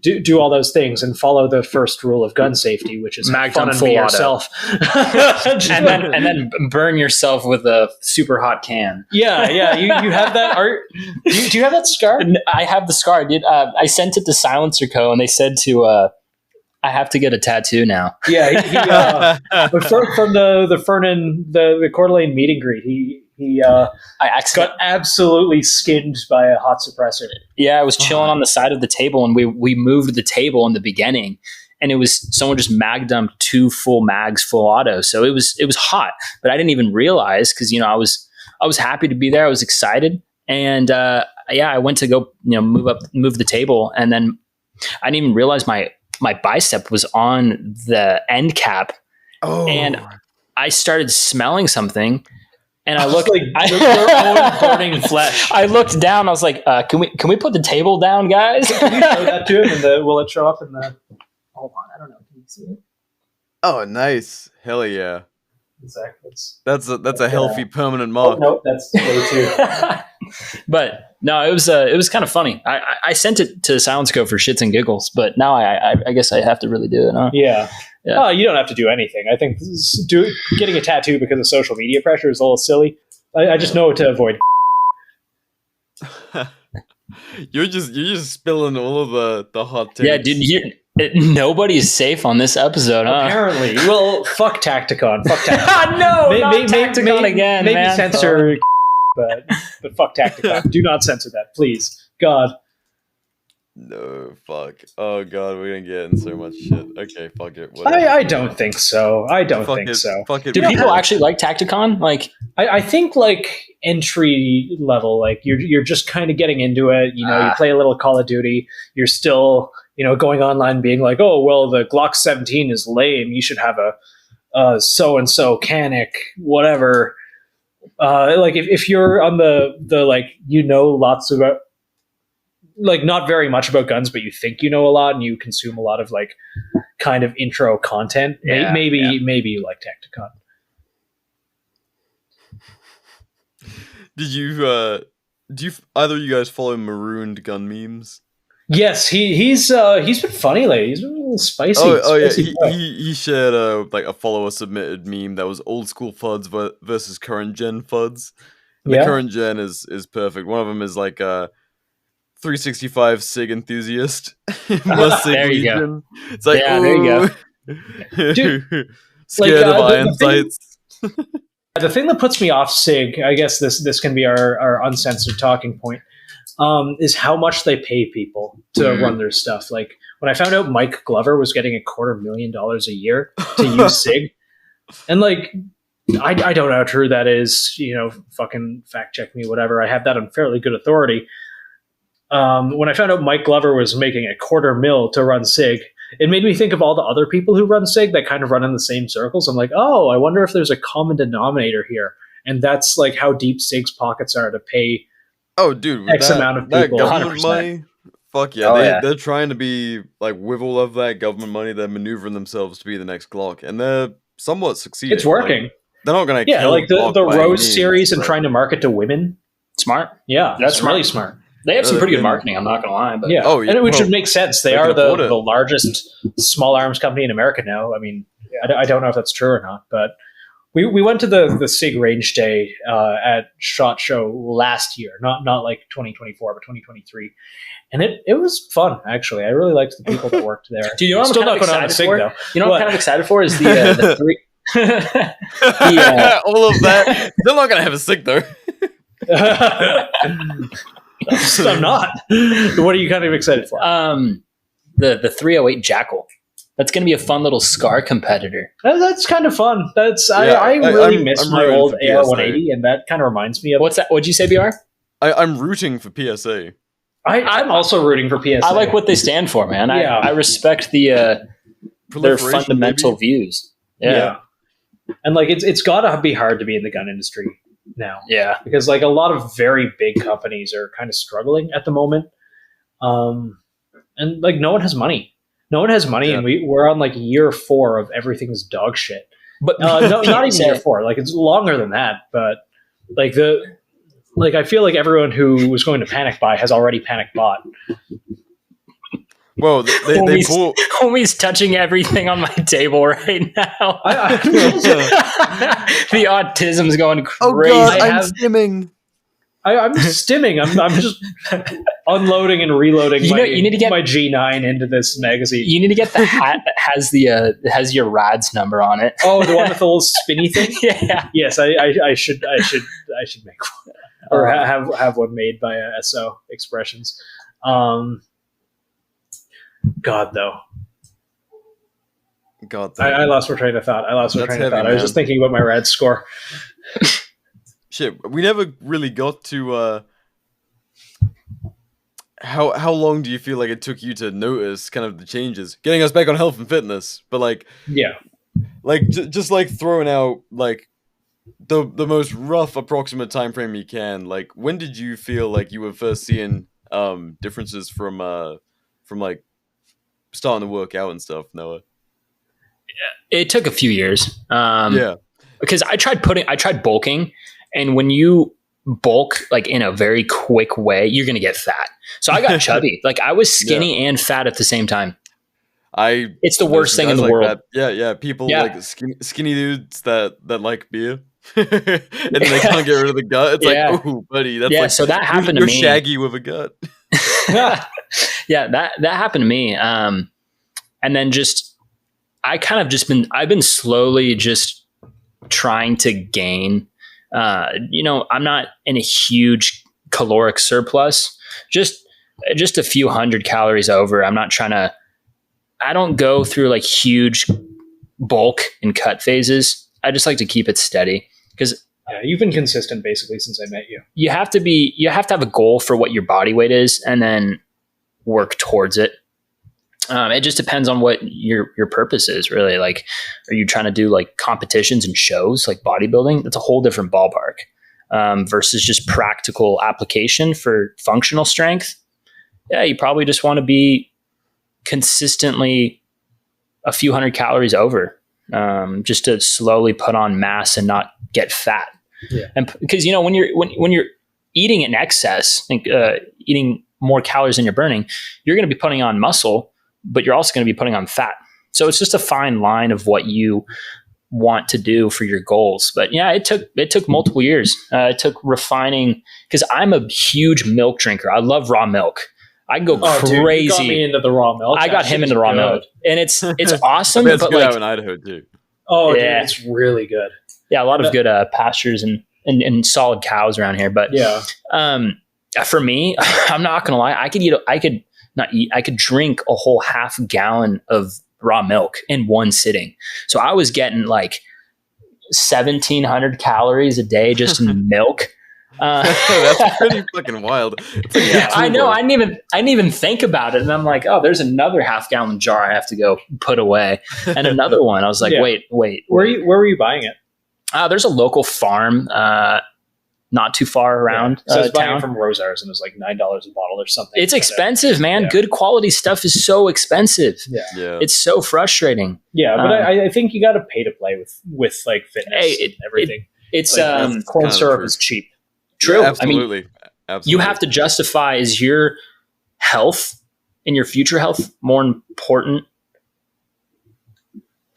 do all those things and follow the first rule of gun safety, which is Mag fun dump and full be auto. yourself. and then burn yourself with a super hot can. Yeah. You have that art. Do you have that scar? I have the scar, dude. I sent it to Silencer Co. and they said I have to get a tattoo now. Yeah, but from the Fernan, the Coeur d'Alene meet and greet, he got absolutely skinned by a hot suppressor. Yeah, I was chilling on the side of the table, and we moved the table in the beginning, and it was someone just mag dumped 2 full mags, full auto. So it was hot, but I didn't even realize because I was happy to be there. I was excited, and I went to go move the table, and then I didn't even realize my bicep was on the end cap, and I started smelling something. And I looked like your own burning flesh. I looked down. I was like, "Can we put the table down, guys?" Can you show that to him? And will it show up in the? Hold on, I don't know. Can you see it? Oh, nice! Hell yeah! Exactly. That's a healthy permanent mark. Oh, no, that's way too. But no, it was kind of funny. I sent it to SilenceCo for shits and giggles, but now I guess I have to really do it. Huh? Yeah. Oh, you don't have to do anything. I think getting a tattoo because of social media pressure is a little silly. I just know to avoid. You're just spilling all of the hot takes. Yeah, dude. Nobody's safe on this episode, huh? Apparently. Well, fuck Tacticon. Fuck Tacticon. No, not Tacticon again, maybe man. Censor, but fuck Tacticon. Do not censor that, please. God. No, fuck. Oh god, we're gonna get in so much shit. Okay, fuck it. Whatever. I don't think so. Fuck it. Do people actually like Tacticon? Like, I think like entry level, like you're just kind of getting into it. You play a little Call of Duty. You're still going online being like, oh well, the Glock 17 is lame. You should have a so and so Canic, whatever. Like if you're on the like lots about. Like not very much about guns, but you think you know a lot and you consume a lot of like kind of intro content. Maybe you like Tacticon. Do you either of you guys follow marooned gun memes? Yes, he's been funny lately. He's been a little spicy. Spicy he shared like a follower submitted meme that was old school FUDs versus current gen FUDs. And the current gen is perfect. One of them is like 365 SIG enthusiast. There you go. It's like, there you go. Dude, scared of iron sights. The thing that puts me off SIG, I guess this can be our uncensored talking point, is how much they pay people to run their stuff. Like when I found out Mike Glover was getting $250,000 a year to use SIG, and like I don't know how true that is. Fucking fact check me, whatever. I have that on fairly good authority. When I found out Mike Glover was making $250,000 to run SIG, it made me think of all the other people who run SIG that kind of run in the same circles. I'm like, oh, I wonder if there's a common denominator here. And that's like how deep SIG's pockets are to pay X amount of people. That government money, fuck yeah. They're trying to be like, with all of that government money, they're maneuvering themselves to be the next Glock. And they're somewhat succeeding. It's working. Like, they're not going to kill like the Rose series and trying to market to women. Smart. Yeah, that's really smart. They have some pretty good marketing, I'm not going to lie. But. Yeah. And it should make sense. They are the largest small arms company in America now. I mean, I don't know if that's true or not, but we went to the SIG range day at SHOT Show last year, not like 2024, but 2023. And it was fun, actually. I really liked the people that worked there. Do you know what I'm still kind not of going on SIG, though. You know what I'm kind of excited for is the three... all of that. They're not going to have a SIG, though. I'm not. What are you kind of excited for? The 308 Jackal. That's going to be a fun little SCAR competitor. That's kind of fun. I really miss my old AR-180, and that kind of reminds me of... What's that? What'd you say, BR? I'm rooting for PSA. I'm also rooting for PSA. I like what they stand for, man. I respect their fundamental views. Yeah. And like it's got to be hard to be in the gun industry now. Yeah. Because like a lot of very big companies are kind of struggling at the moment. And like no one has money. And we're on like year 4 of everything's dog shit. But not even year 4. Like it's longer than that. But like like I feel like everyone who was going to panic buy has already panic bought. Well, they pull. Homie's touching everything on my table right now. The autism's going crazy. Oh God, I'm stimming. I'm stimming. I'm just unloading and reloading you need to get my G9 into this magazine. You need to get the hat that has your RADS number on it. Oh, the one with the little spinny thing? Yeah. Yes, I should make one. Or have one made by SO Expressions. God, though. I lost my train of thought. I was just thinking about my RAD score. Shit, we never really got to how long do you feel like it took you to notice kind of the changes? Getting us back on health and fitness, but like just like throwing out like the most rough approximate time frame you can. Like, when did you feel like you were first seeing differences from like starting to work out and stuff, Noah? It took a few years. Because I tried bulking, and when you bulk like in a very quick way, you're gonna get fat. So I got chubby. Like, I was skinny and fat at the same time. It's the worst thing in the world. That. Yeah. People like skinny dudes that like beer. And they can't get rid of the gut. It's like, oh, buddy, that's like, so that happened to me. You're shaggy with a gut. That happened to me. And then I've been slowly just trying to gain. I'm not in a huge caloric surplus, just a few hundred calories over. I don't go through like huge bulk and cut phases. I just like to keep it steady, because you've been consistent basically since I met you. You have to have a goal for what your body weight is, and then work towards it. It just depends on what your purpose is, really. Like, are you trying to do like competitions and shows like bodybuilding? That's a whole different ballpark versus just practical application for functional strength. Yeah, you probably just want to be consistently a few hundred calories over, just to slowly put on mass and not get fat. Yeah. And because when you're eating in excess, eating more calories than you're burning, you're going to be putting on muscle, but you're also going to be putting on fat. So it's just a fine line of what you want to do for your goals. But yeah, it took multiple years. It took refining, because I'm a huge milk drinker. I love raw milk. I can go crazy. Dude, you got me into the raw milk. I got him into the raw milk, and it's awesome. It's but good like out in Idaho too. Oh, yeah, dude, it's really good. Yeah, a lot of good pastures and solid cows around here. But for me, I'm not gonna lie. I could drink a whole half gallon of raw milk in one sitting. So I was getting like 1,700 calories a day just in milk. That's pretty fucking wild. Like I know. I didn't even think about it, and I'm like, oh, there's another half gallon jar I have to go put away, and another one. I was like, wait. Where were you buying it? There's a local farm, not too far around. So I was buying town. It from Rosars, and it was like $9 a bottle or something. It's expensive, man. Yeah. Good quality stuff is so expensive. Yeah. It's so frustrating. Yeah, but I think you got to pay to play with like fitness and everything. It's like, corn syrup is cheap. True. Yeah, absolutely. I mean, you have to justify, is your health and your future health more important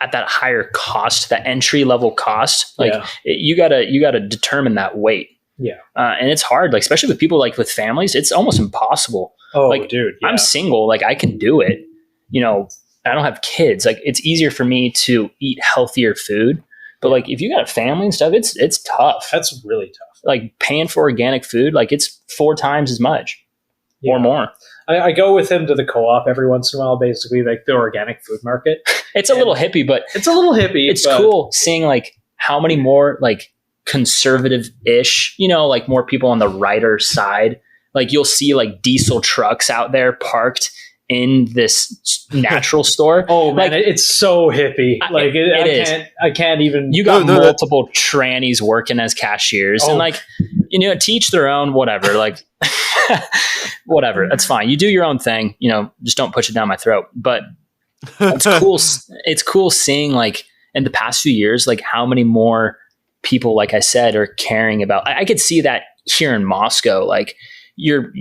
at that higher cost, that entry level cost? Like you gotta determine that weight. Yeah. And it's hard, like, especially with people like with families, it's almost impossible. Oh, like, dude. Yeah. I'm single. Like, I can do it. I don't have kids. Like, it's easier for me to eat healthier food. But like, if you got a family and stuff, it's tough. That's really tough. Like, paying for organic food, like, it's 4 times as much or more. I go with him to the co-op every once in a while, basically, like the organic food market. It's a little hippie, but it's a little hippie. It's cool seeing like how many more like conservative-ish, like more people on the rider side. Like, you'll see like diesel trucks out there parked in this natural store. Oh man, like, it's so hippie. Like I can't even. You got multiple trannies working as cashiers, and like, to each their own. Whatever, like, whatever. That's fine. You do your own thing. Just don't push it down my throat. But it's cool. It's cool seeing like in the past few years, like how many more people, like I said, are caring about. I could see that here in Moscow, like you're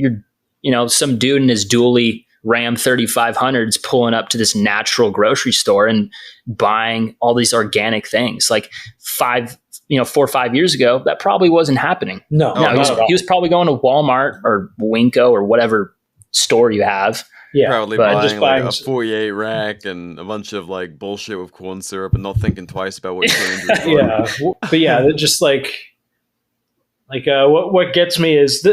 some dude in his dually Ram 3500s pulling up to this natural grocery store and buying all these organic things. Like 4 or 5 years ago, that probably wasn't happening. No, he was probably going to Walmart or Winco or whatever store you have. Yeah, probably buying like a 48 rack and a bunch of like bullshit with corn syrup and not thinking twice about what you're going to do. Yeah, but yeah, just what gets me is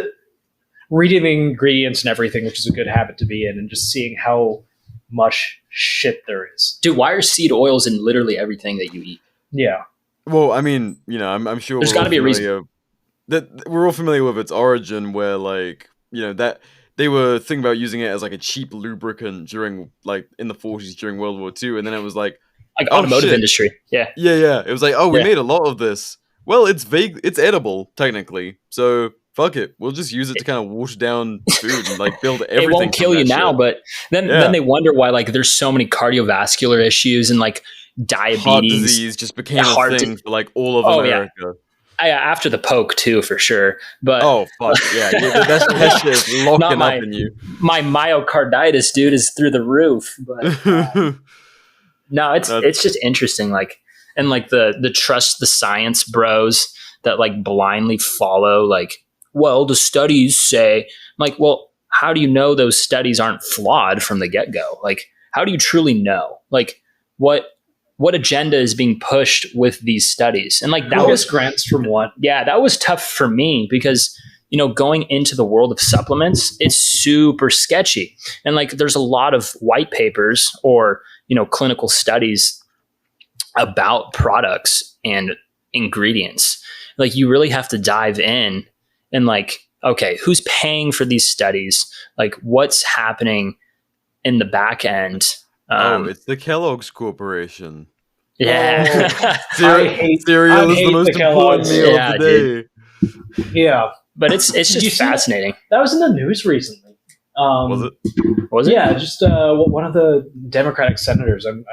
reading the ingredients and everything, which is a good habit to be in, and just seeing how much shit there is. Dude, why are seed oils in literally everything that you eat? Yeah. Well, I mean, I'm sure there's got to be a reason that we're all familiar with its origin, where like that they were thinking about using it as like a cheap lubricant during like in the 40s during World War II, and then it was like automotive industry. Yeah. It was like, we made a lot of this. Well, it's edible technically, so fuck it. We'll just use it to kind of water down food and like build everything. It won't kill you now, but then they wonder why like there's so many cardiovascular issues and like diabetes. Heart disease just became a thing for like all of America. Yeah. After the poke too, for sure. But fuck yeah, that shit is locking up in you. My myocarditis, dude, is through the roof. But no, it's just interesting. Like, and like the trust the science bros that like blindly follow. Like, well, the studies say. I'm like, well, how do you know those studies aren't flawed from the get go? Like, how do you truly know? Like, what agenda is being pushed with these studies? And like that was grants from what? Yeah, that was tough for me because, going into the world of supplements, it's super sketchy. And like, there's a lot of white papers or, clinical studies about products and ingredients. Like you really have to dive in and like, okay, who's paying for these studies? Like what's happening in the back end? It's the Kellogg's Corporation. Yeah. Cereal is the most important meal of the day. Yeah. But it's just fascinating. That was in the news recently. Was it? Yeah, just one of the Democratic senators, I'm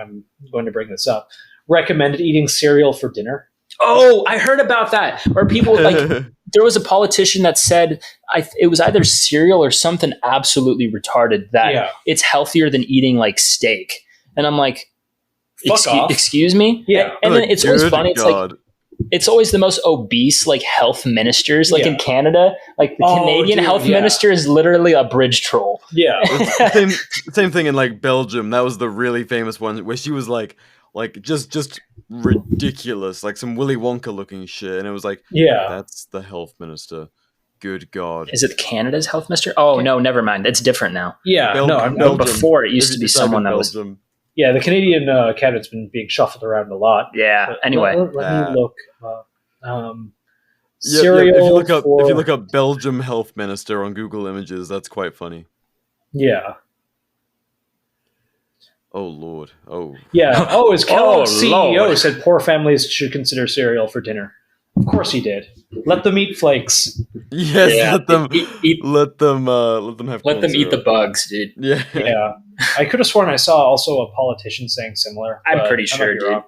going to bring this up, recommended eating cereal for dinner. Oh, I heard about that. Or people like, there was a politician that said it was either cereal or something absolutely retarded that it's healthier than eating like steak. And I'm like, excuse me? Yeah. And then it's always funny. It's like, it's always the most obese like health ministers. Like in Canada, like the Canadian health minister is literally a bridge troll. Yeah. Same thing in like Belgium. That was the really famous one where she was like just ridiculous, like some Willy Wonka looking shit, and it was like, that's the health minister. Good God, is it Canada's health minister? Oh no, never mind. It's different now. Yeah, Belgium. Before it used to be someone that was. Yeah, the Canadian cabinet's been being shuffled around a lot. Yeah. But anyway, let me look. Cereal. If you look up Belgium health minister on Google Images, that's quite funny. Yeah. Oh Lord! Oh yeah! Oh, his Kellogg's CEO said poor families should consider cereal for dinner. Of course he did. Let them eat flakes. Yes, let them eat. Let them eat the bugs, dude. Yeah, yeah. I could have sworn I saw also a politician saying similar. I'm pretty sure, dude. Wrong.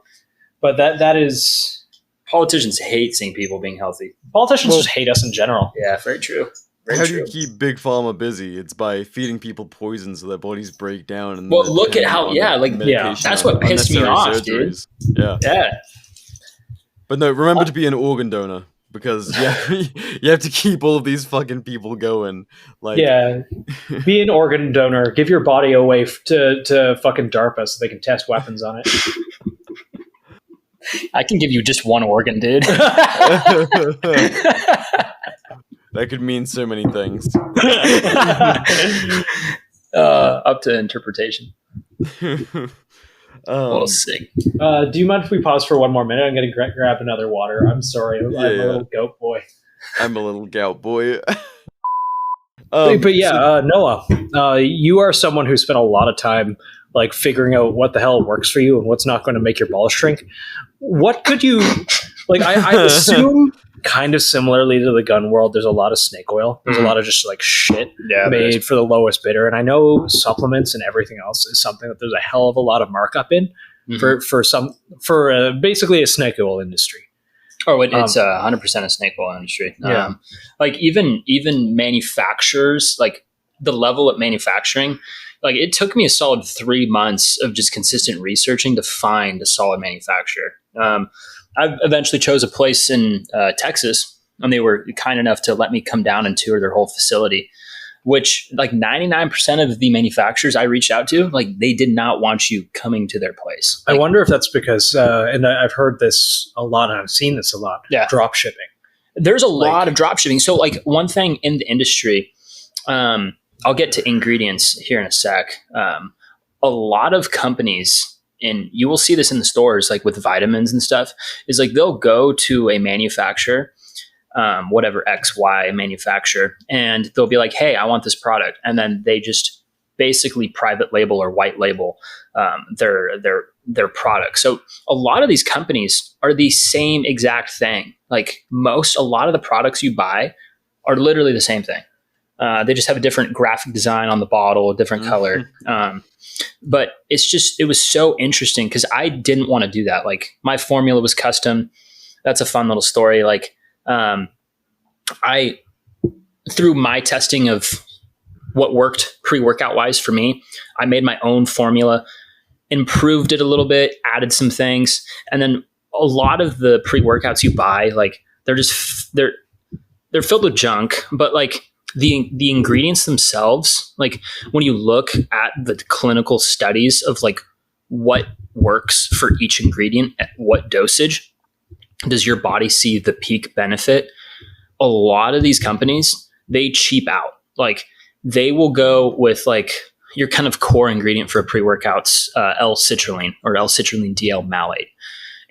But that is politicians hate seeing people being healthy. Politicians just hate us in general. Yeah, very true. How do you keep Big Pharma busy? It's by feeding people poison so their bodies break down. And well, look at how, that's what pissed me off, surgeries. Dude. Yeah. But no, remember to be an organ donor because you have to keep all of these fucking people going. Like, be an organ donor. Give your body away to fucking DARPA so they can test weapons on it. I can give you just one organ, dude. That could mean so many things. Up to interpretation. We'll see. Do you mind if we pause for one more minute? I'm going to grab another water. I'm sorry. I'm a little goat boy. I'm a little gout boy. Noah, you are someone who spent a lot of time like figuring out what the hell works for you and what's not going to make your balls shrink. What could you like? I assume kind of similarly to the gun world, there's a lot of snake oil. There's a lot of just like shit made for the lowest bidder. And I know supplements and everything else is something that there's a hell of a lot of markup in for basically a snake oil industry. Oh, it's 100% a snake oil industry. Yeah. Like even manufacturers, like the level of manufacturing, like it took me a solid 3 months of just consistent researching to find a solid manufacturer. I eventually chose a place in Texas, and they were kind enough to let me come down and tour their whole facility, which like 99% of the manufacturers I reached out to, like they did not want you coming to their place. Like, I wonder if that's because, and I've heard this a lot, and I've seen this a lot, drop shipping. There's a lot of drop shipping. So like one thing in the industry, I'll get to ingredients here in a sec. A lot of companies, and you will see this in the stores, like with vitamins and stuff, is like they'll go to a manufacturer, whatever XY manufacturer, and they'll be like, hey, I want this product. And then they just basically private label or white label their product. So a lot of these companies are the same exact thing. Like a lot of the products you buy are literally the same thing. They just have a different graphic design on the bottle, a different color. But it was so interesting because I didn't want to do that. Like my formula was custom. That's a fun little story. Like through my testing of what worked pre-workout wise for me, I made my own formula, improved it a little bit, added some things. And then a lot of the pre-workouts you buy, like they're filled with junk, but like the ingredients themselves, like when you look at the clinical studies of like what works for each ingredient at what dosage, does your body see the peak benefit? A lot of these companies, they cheap out. Like they will go with like your kind of core ingredient for a pre-workout's L-citrulline or L-citrulline DL malate.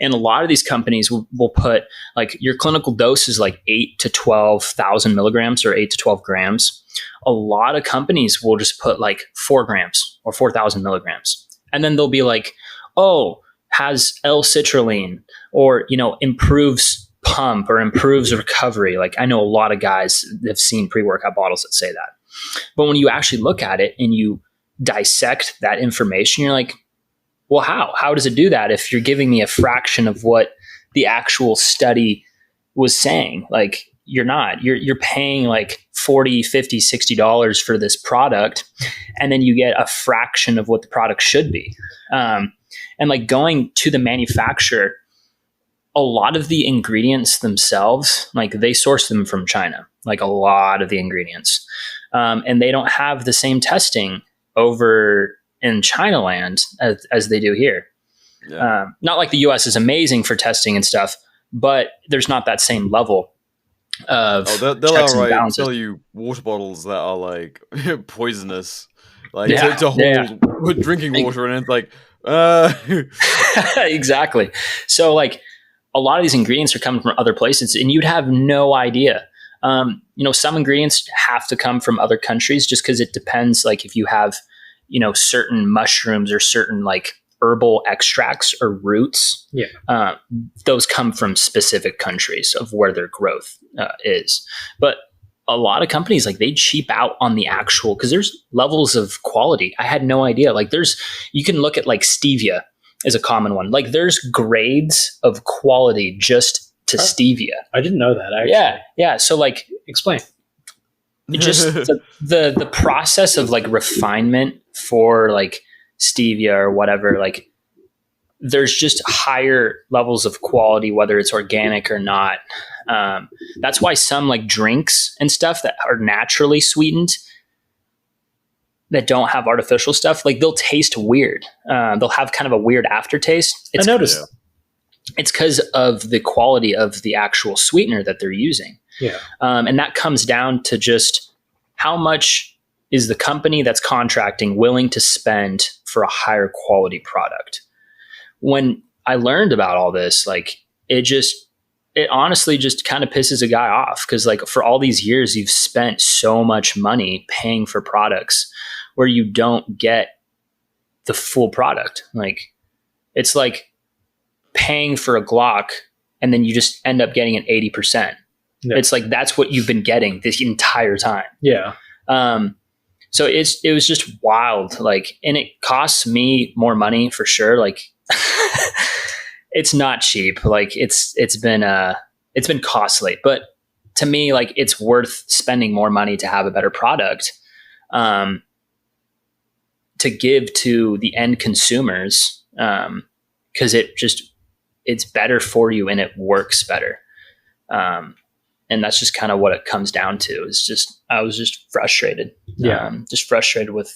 And a lot of these companies will put like your clinical dose is like 8 to 12,000 milligrams or 8 to 12 grams. A lot of companies will just put like 4 grams or 4,000 milligrams. And then they'll be like, oh, has L-citrulline or, improves pump or improves recovery. Like I know a lot of guys have seen pre-workout bottles that say that. But when you actually look at it and you dissect that information, you're like, well, how does it do that if you're giving me a fraction of what the actual study was saying? Like you're not, you're paying like $40, $50, $60 for this product. And then you get a fraction of what the product should be. And like going to the manufacturer, a lot of the ingredients themselves, like they source them from China, like a lot of the ingredients. And they don't have the same testing over in China land as they do here. Yeah. Not like the US is amazing for testing and stuff, but there's not that same level of they'll outright tell you water bottles that are like poisonous, like to hold drinking water, and it's like exactly. So like a lot of these ingredients are coming from other places and you'd have no idea. Some ingredients have to come from other countries just because it depends. Like if you have certain mushrooms or certain like herbal extracts or roots, those come from specific countries of where their growth is. But a lot of companies, like they cheap out on the actual, because there's levels of quality. I had no idea. Like you can look at like stevia is a common one. Like there's grades of quality just to stevia. I didn't know that actually. Yeah. So like explain. Just the process of like refinement for like stevia or whatever, like there's just higher levels of quality, whether it's organic or not. That's why some like drinks and stuff that are naturally sweetened that don't have artificial stuff, like they'll taste weird. They'll have kind of a weird aftertaste. I noticed. It's because of the quality of the actual sweetener that they're using. Yeah. And that comes down to just how much is the company that's contracting willing to spend for a higher quality product. When I learned about all this, like it honestly just kind of pisses a guy off because like for all these years, you've spent so much money paying for products where you don't get the full product. Like it's like paying for a Glock and then you just end up getting an 80%. Yeah. It's like that's what you've been getting this entire time. Yeah. So it was just wild. Like, and it costs me more money for sure. Like, it's not cheap. Like it's been costly, but to me, like it's worth spending more money to have a better product, to give to the end consumers. Cause it's better for you and it works better. And that's just kind of what it comes down to. I was just frustrated. Just frustrated with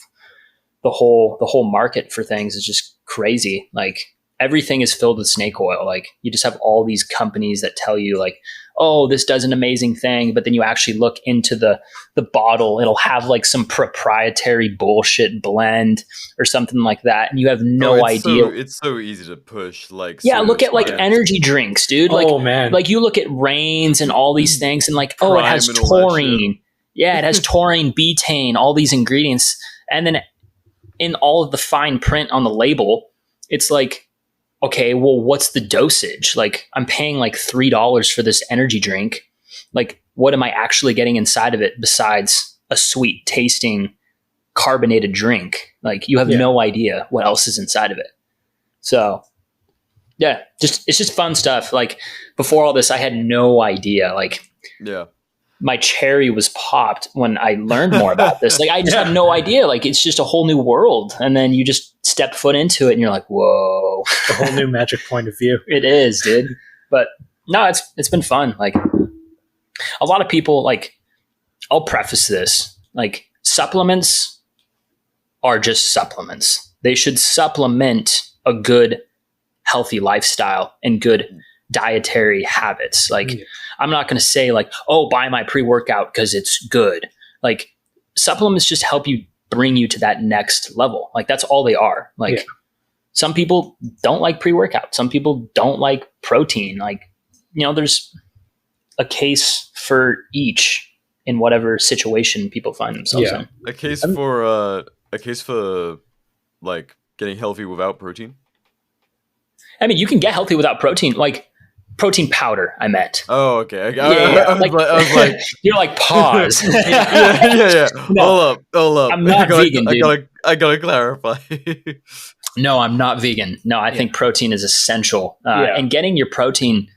the whole market for things is just crazy. Like everything is filled with snake oil. Like you just have all these companies that tell you like, oh, this does an amazing thing. But then you actually look into the bottle, it'll have like some proprietary bullshit blend or something like that. And you have no idea. It's so easy to push. Like, yeah, look at like energy drinks, dude. Like, oh man. Like you look at Reigns and all these things and like, oh, it has taurine. Yeah, it has taurine, betaine, all these ingredients. And then in all of the fine print on the label, it's like, okay, well, what's the dosage? Like I'm paying like $3 for this energy drink. Like what am I actually getting inside of it besides a sweet tasting carbonated drink? Like you have no idea what else is inside of it. So yeah, it's just fun stuff. Like before all this, I had no idea. Like my cherry was popped when I learned more about this. Like I just had no idea. Like it's just a whole new world. And then you just step foot into it and you're like, whoa. A whole new magic point of view. It is, dude. But no, it's been fun. Like a lot of people, like I'll preface this, like supplements are just supplements. They should supplement a good, healthy lifestyle and good dietary habits. Like I'm not going to say like, oh, buy my pre-workout because it's good. Like supplements just help you bring you to that next level. Like that's all they are. Like some people don't like pre-workout. Some people don't like protein. Like, you know, there's a case for each in whatever situation people find themselves in. A case for like getting healthy without protein. I mean, you can get healthy without protein. Like protein powder, I meant. Oh, okay. I was like, you're like, pause. yeah. No, hold up. I'm not vegan, dude. I gotta clarify. No, I'm not vegan. No, I think protein is essential. And getting your protein,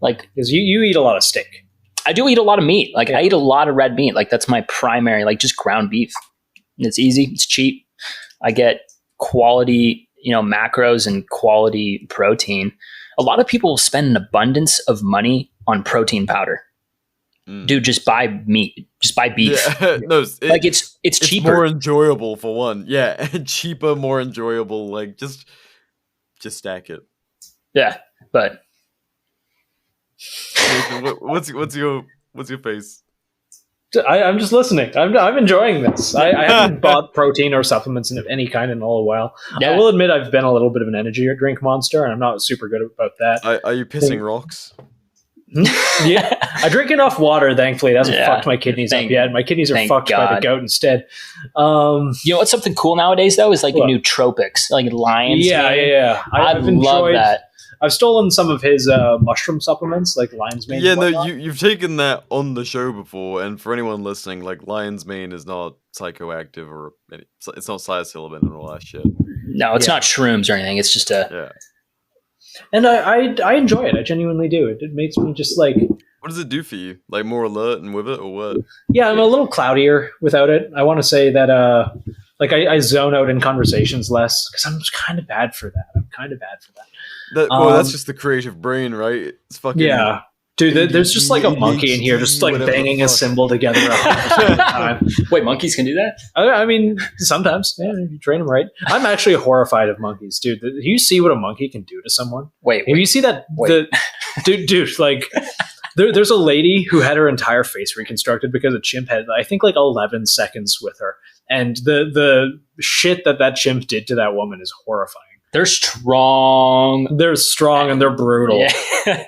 like, because you eat a lot of steak. I do eat a lot of meat. Like I eat a lot of red meat. Like that's my primary, like just ground beef. It's easy. It's cheap. I get quality, macros and quality protein. A lot of people spend an abundance of money on protein powder. Dude, just buy meat. Just buy beef. Yeah, no, it's cheaper. More enjoyable for one. Yeah, cheaper, more enjoyable. Like just stack it. Yeah, but what's your face? I'm just listening. I'm enjoying this. I haven't bought protein or supplements of any kind in a little while. Yeah. I will admit I've been a little bit of an energy drink monster, and I'm not super good about that. Are you pissing rocks? Yeah, I drink enough water. Thankfully, it hasn't fucked my kidneys up yet. My kidneys are fucked by the gout instead. You know what's something cool nowadays though is like nootropics, like lion's mane. Yeah. I love that. I've stolen some of his mushroom supplements, like lion's mane. Yeah, no, you've taken that on the show before, and for anyone listening, like lion's mane is not psychoactive or it's not psilocybin and all that shit. No, it's not shrooms or anything. It's just And I enjoy it. I genuinely do. It makes me just like. What does it do for you? Like more alert and with it, or what? Yeah, I'm a little cloudier without it. I want to say that I zone out in conversations less because I'm just kind of bad for that. That's just the creative brain, right? It's fucking dude. There's just like a monkey in here, just like banging a cymbal together 100% of the time. Wait, monkeys can do that? I mean, sometimes. Yeah, if you train them right. I'm actually horrified of monkeys, dude. Do you see what a monkey can do to someone? Wait. If you see that, dude, like. There's a lady who had her entire face reconstructed because a chimp had, I think, like 11 seconds with her. And the shit that chimp did to that woman is horrifying. They're strong. They're strong and they're brutal. Yeah.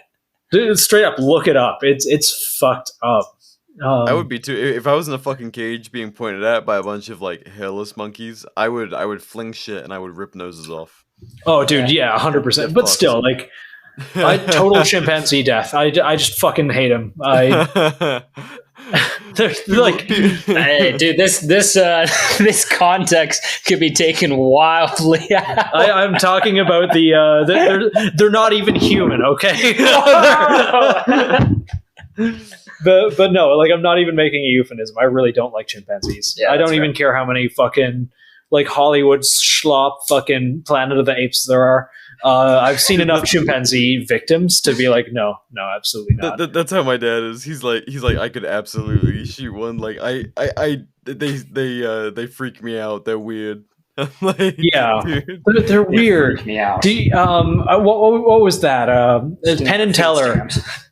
Dude, straight up, look it up. It's fucked up. I would be too. If I was in a fucking cage being pointed at by a bunch of like hairless monkeys, I would fling shit and I would rip noses off. Oh, dude, yeah, 100%. But still, like... total chimpanzee death. I just fucking hate him. They're like, hey, dude, this context could be taken wildly out. I'm talking about they're not even human, okay? But no, like I'm not even making a euphemism. I really don't like chimpanzees. Yeah, I don't even care how many fucking like Hollywood schlop fucking Planet of the Apes there are. I've seen enough chimpanzee victims to be like, no, absolutely not. That's how my dad is. He's like, I could absolutely shoot one. Like, they freak me out. They're weird. I'm like, yeah, they're weird. Freak me out. What was that? Penn and Teller.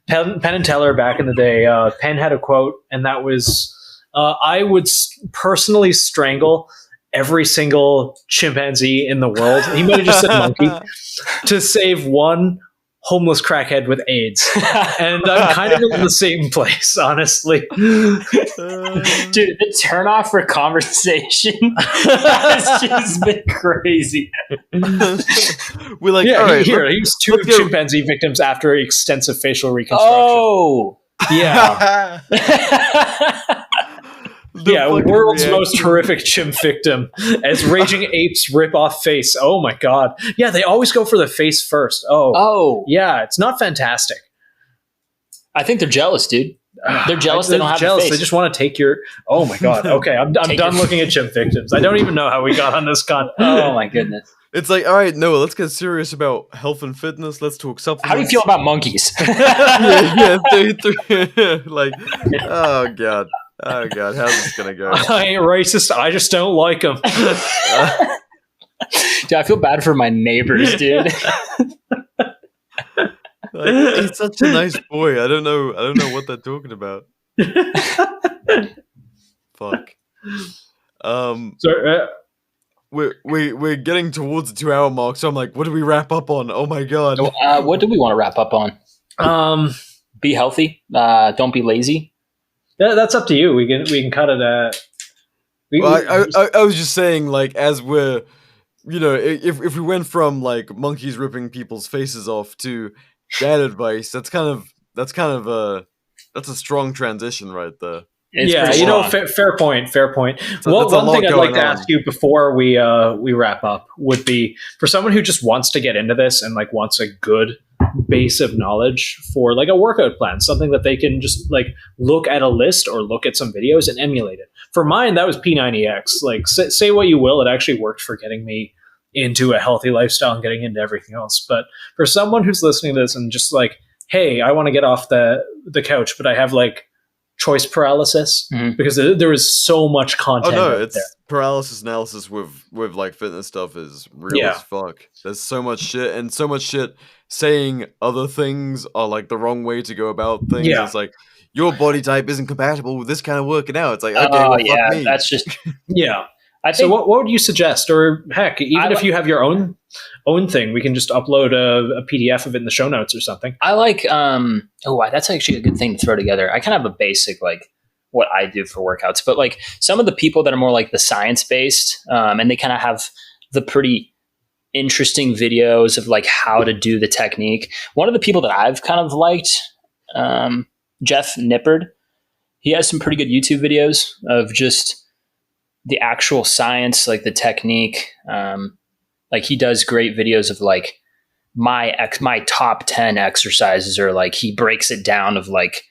Penn and Teller back in the day. Penn had a quote, and that was, "I would personally strangle every single chimpanzee in the world." He might have just said monkey to save one homeless crackhead with AIDS. And I'm kind of in the same place, honestly. Dude, the turn off for conversation has just been crazy. We're like, yeah, all right, here's two chimpanzee victims after extensive facial reconstruction. Oh, yeah. World's most horrific chimp victim as raging apes rip off face. Oh my god. Yeah, they always go for the face first. Oh. Yeah, it's not fantastic. I think they're jealous, dude. They're jealous they don't have a face. They just want to take your... Oh my god. Okay, I'm done looking at chimp victims. I don't even know how we got on this con. Oh my goodness. It's like, all right, Noah, let's get serious about health and fitness. Let's talk supplements. How do you feel about monkeys? yeah, like, oh god. Oh god, how's this gonna go? I ain't racist. I just don't like them. Dude, I feel bad for my neighbors, dude. Like, he's such a nice boy. I don't know what they're talking about. Fuck. We're getting towards the 2-hour mark, so I'm like, what do we wrap up on? Oh my god. What do we want to wrap up on? Be healthy. Don't be lazy. Yeah, that's up to you. We can cut it at. I was just saying, like, as we're, if we went from like monkeys ripping people's faces off to that advice, that's a strong transition right there. Fair point. Well, one thing I'd like to ask you before we wrap up would be for someone who just wants to get into this and like wants a good base of knowledge for like a workout plan, something that they can just like look at a list or look at some videos and emulate it. For mine, that was P90X. Like say what you will, it actually worked for getting me into a healthy lifestyle and getting into everything else. But for someone who's listening to this and just like, hey, I want to get off the couch, but I have like choice paralysis because there is so much content. Oh no, it's there. Paralysis analysis with like fitness stuff is real as fuck. There's so much shit and so much shit saying other things are like the wrong way to go about things. Yeah. It's like your body type isn't compatible with this kind of working out. It's like, okay, fuck me. That's just yeah. I think, so what would you suggest? Or heck, even if you have your own thing, we can just upload a PDF of it in the show notes or something. I like, that's actually a good thing to throw together. I kind of have a basic, like, what I do for workouts. But, like, some of the people that are more, like, the science-based, and they kind of have the pretty interesting videos of, like, how to do the technique. One of the people that I've kind of liked, Jeff Nippard, he has some pretty good YouTube videos of just the actual science, like the technique. Like he does great videos of like my top 10 exercises, or like he breaks it down of like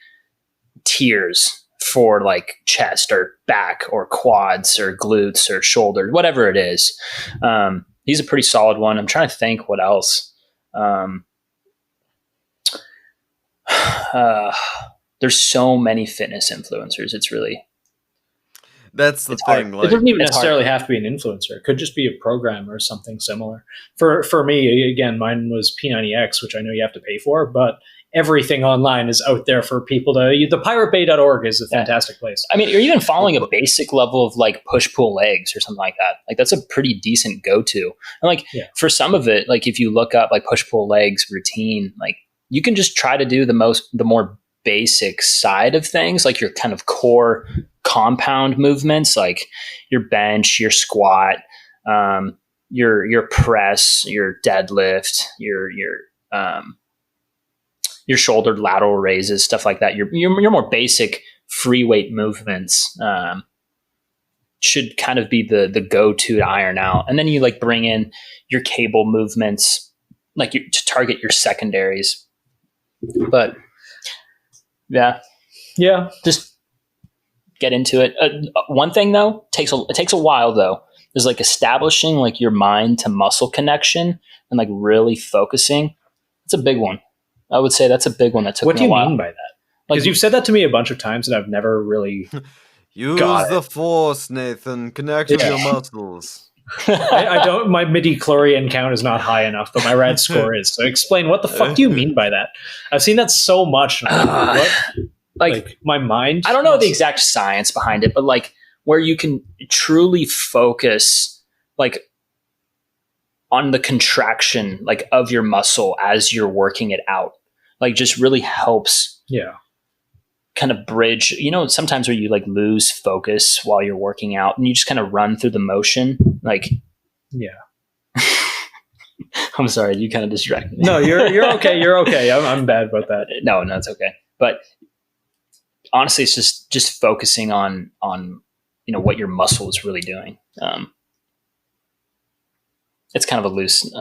tiers for like chest or back or quads or glutes or shoulders, whatever it is. He's a pretty solid one. I'm trying to think what else. There's so many fitness influencers. It's really, that's the thing. Like, it doesn't even necessarily have to be an influencer. It could just be a program or something similar. For me, again, mine was P90X, which I know you have to pay for, but everything online is out there for people to. The piratebay.org is a fantastic place. I mean, you're even following a basic level of like push-pull legs or something like that. Like that's a pretty decent go-to. And like for some of it, like if you look up like push-pull legs routine, like you can just try to do the more basic side of things, like your kind of core compound movements, like your bench, your squat, your press, your deadlift, your shoulder lateral raises, stuff like that. Your more basic free weight movements should kind of be the go-to to iron out. And then you like bring in your cable movements, like to target your secondaries. But yeah, just get into it. One thing though, it takes a while though, is like establishing like your mind to muscle connection and like really focusing. It's a big one. I would say that's a big one that took me a while. What do you mean by that? Because you've said that to me a bunch of times and I've never really use the force, Nathan. Connect with your muscles. I don't. My midi-chlorian count is not high enough, but my rad score is. So explain, what the fuck do you mean by that? I've seen that so much. What? Like my mind. I don't know the exact science behind it, but like where you can truly focus, like on the contraction, like of your muscle as you're working it out, like just really helps. Yeah. Kind of bridge, you know, sometimes where you like lose focus while you're working out and you just kind of run through the motion. Like, yeah. I'm sorry, you kind of distracted me. No, you're okay. You're okay. I'm bad about that. No, it's okay. But honestly, it's just focusing on, you know, what your muscle is really doing. It's kind of a loose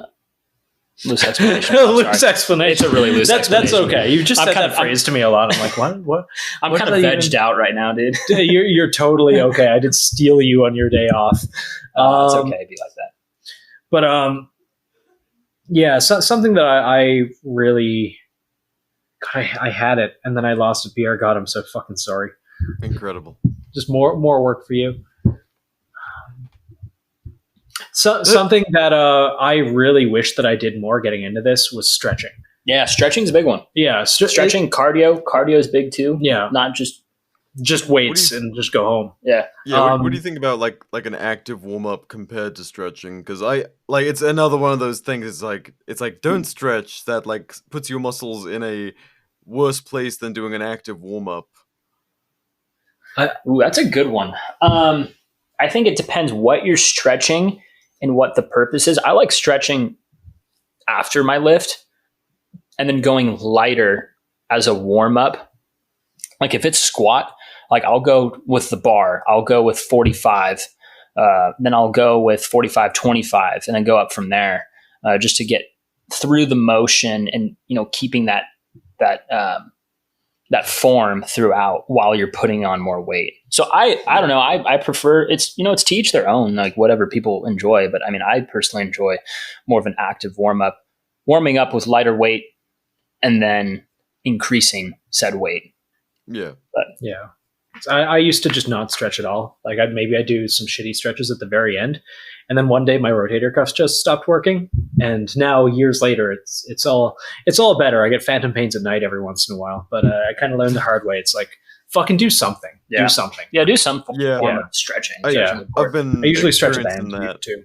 explanation. Loose explanation. It's a really loose explanation. That's okay. You just said that phrase to me a lot. I'm like, what? I'm kind of vegged out right now, dude. You're totally okay. I did steal you on your day off. It's okay. Be like that. But yeah, something that I really, I had it, and then I lost it. BR, God, I'm so fucking sorry. Incredible. Just more work for you. So something that I really wish that I did more getting into this was stretching. Yeah, stretching's a big one. Yeah, stretching, cardio is big too. Yeah, not just weights and just go home. Yeah. Yeah. What do you think about like an active warm up compared to stretching? Because it's another one of those things. It's like don't stretch. That like puts your muscles in a worse place than doing an active warm up. That's a good one. I think it depends what you're stretching and what the purpose is. I like stretching after my lift and then going lighter as a warm up. Like if it's squat, like I'll go with the bar, I'll go with 45, then I'll go with 45, 25, and then go up from there, just to get through the motion and, you know, keeping that form throughout while you're putting on more weight. So I don't know. I prefer it's to each their own, like whatever people enjoy. But I mean, I personally enjoy more of an active warming up with lighter weight and then increasing said weight. Yeah. But yeah. I used to just not stretch at all. Like I'd do some shitty stretches at the very end. And then one day my rotator cuffs just stopped working. And now years later, it's all better. I get phantom pains at night every once in a while, but I kind of learned the hard way. It's like, fucking do something. Yeah. Do something. Yeah, do some form of stretching. I usually stretch the hand too.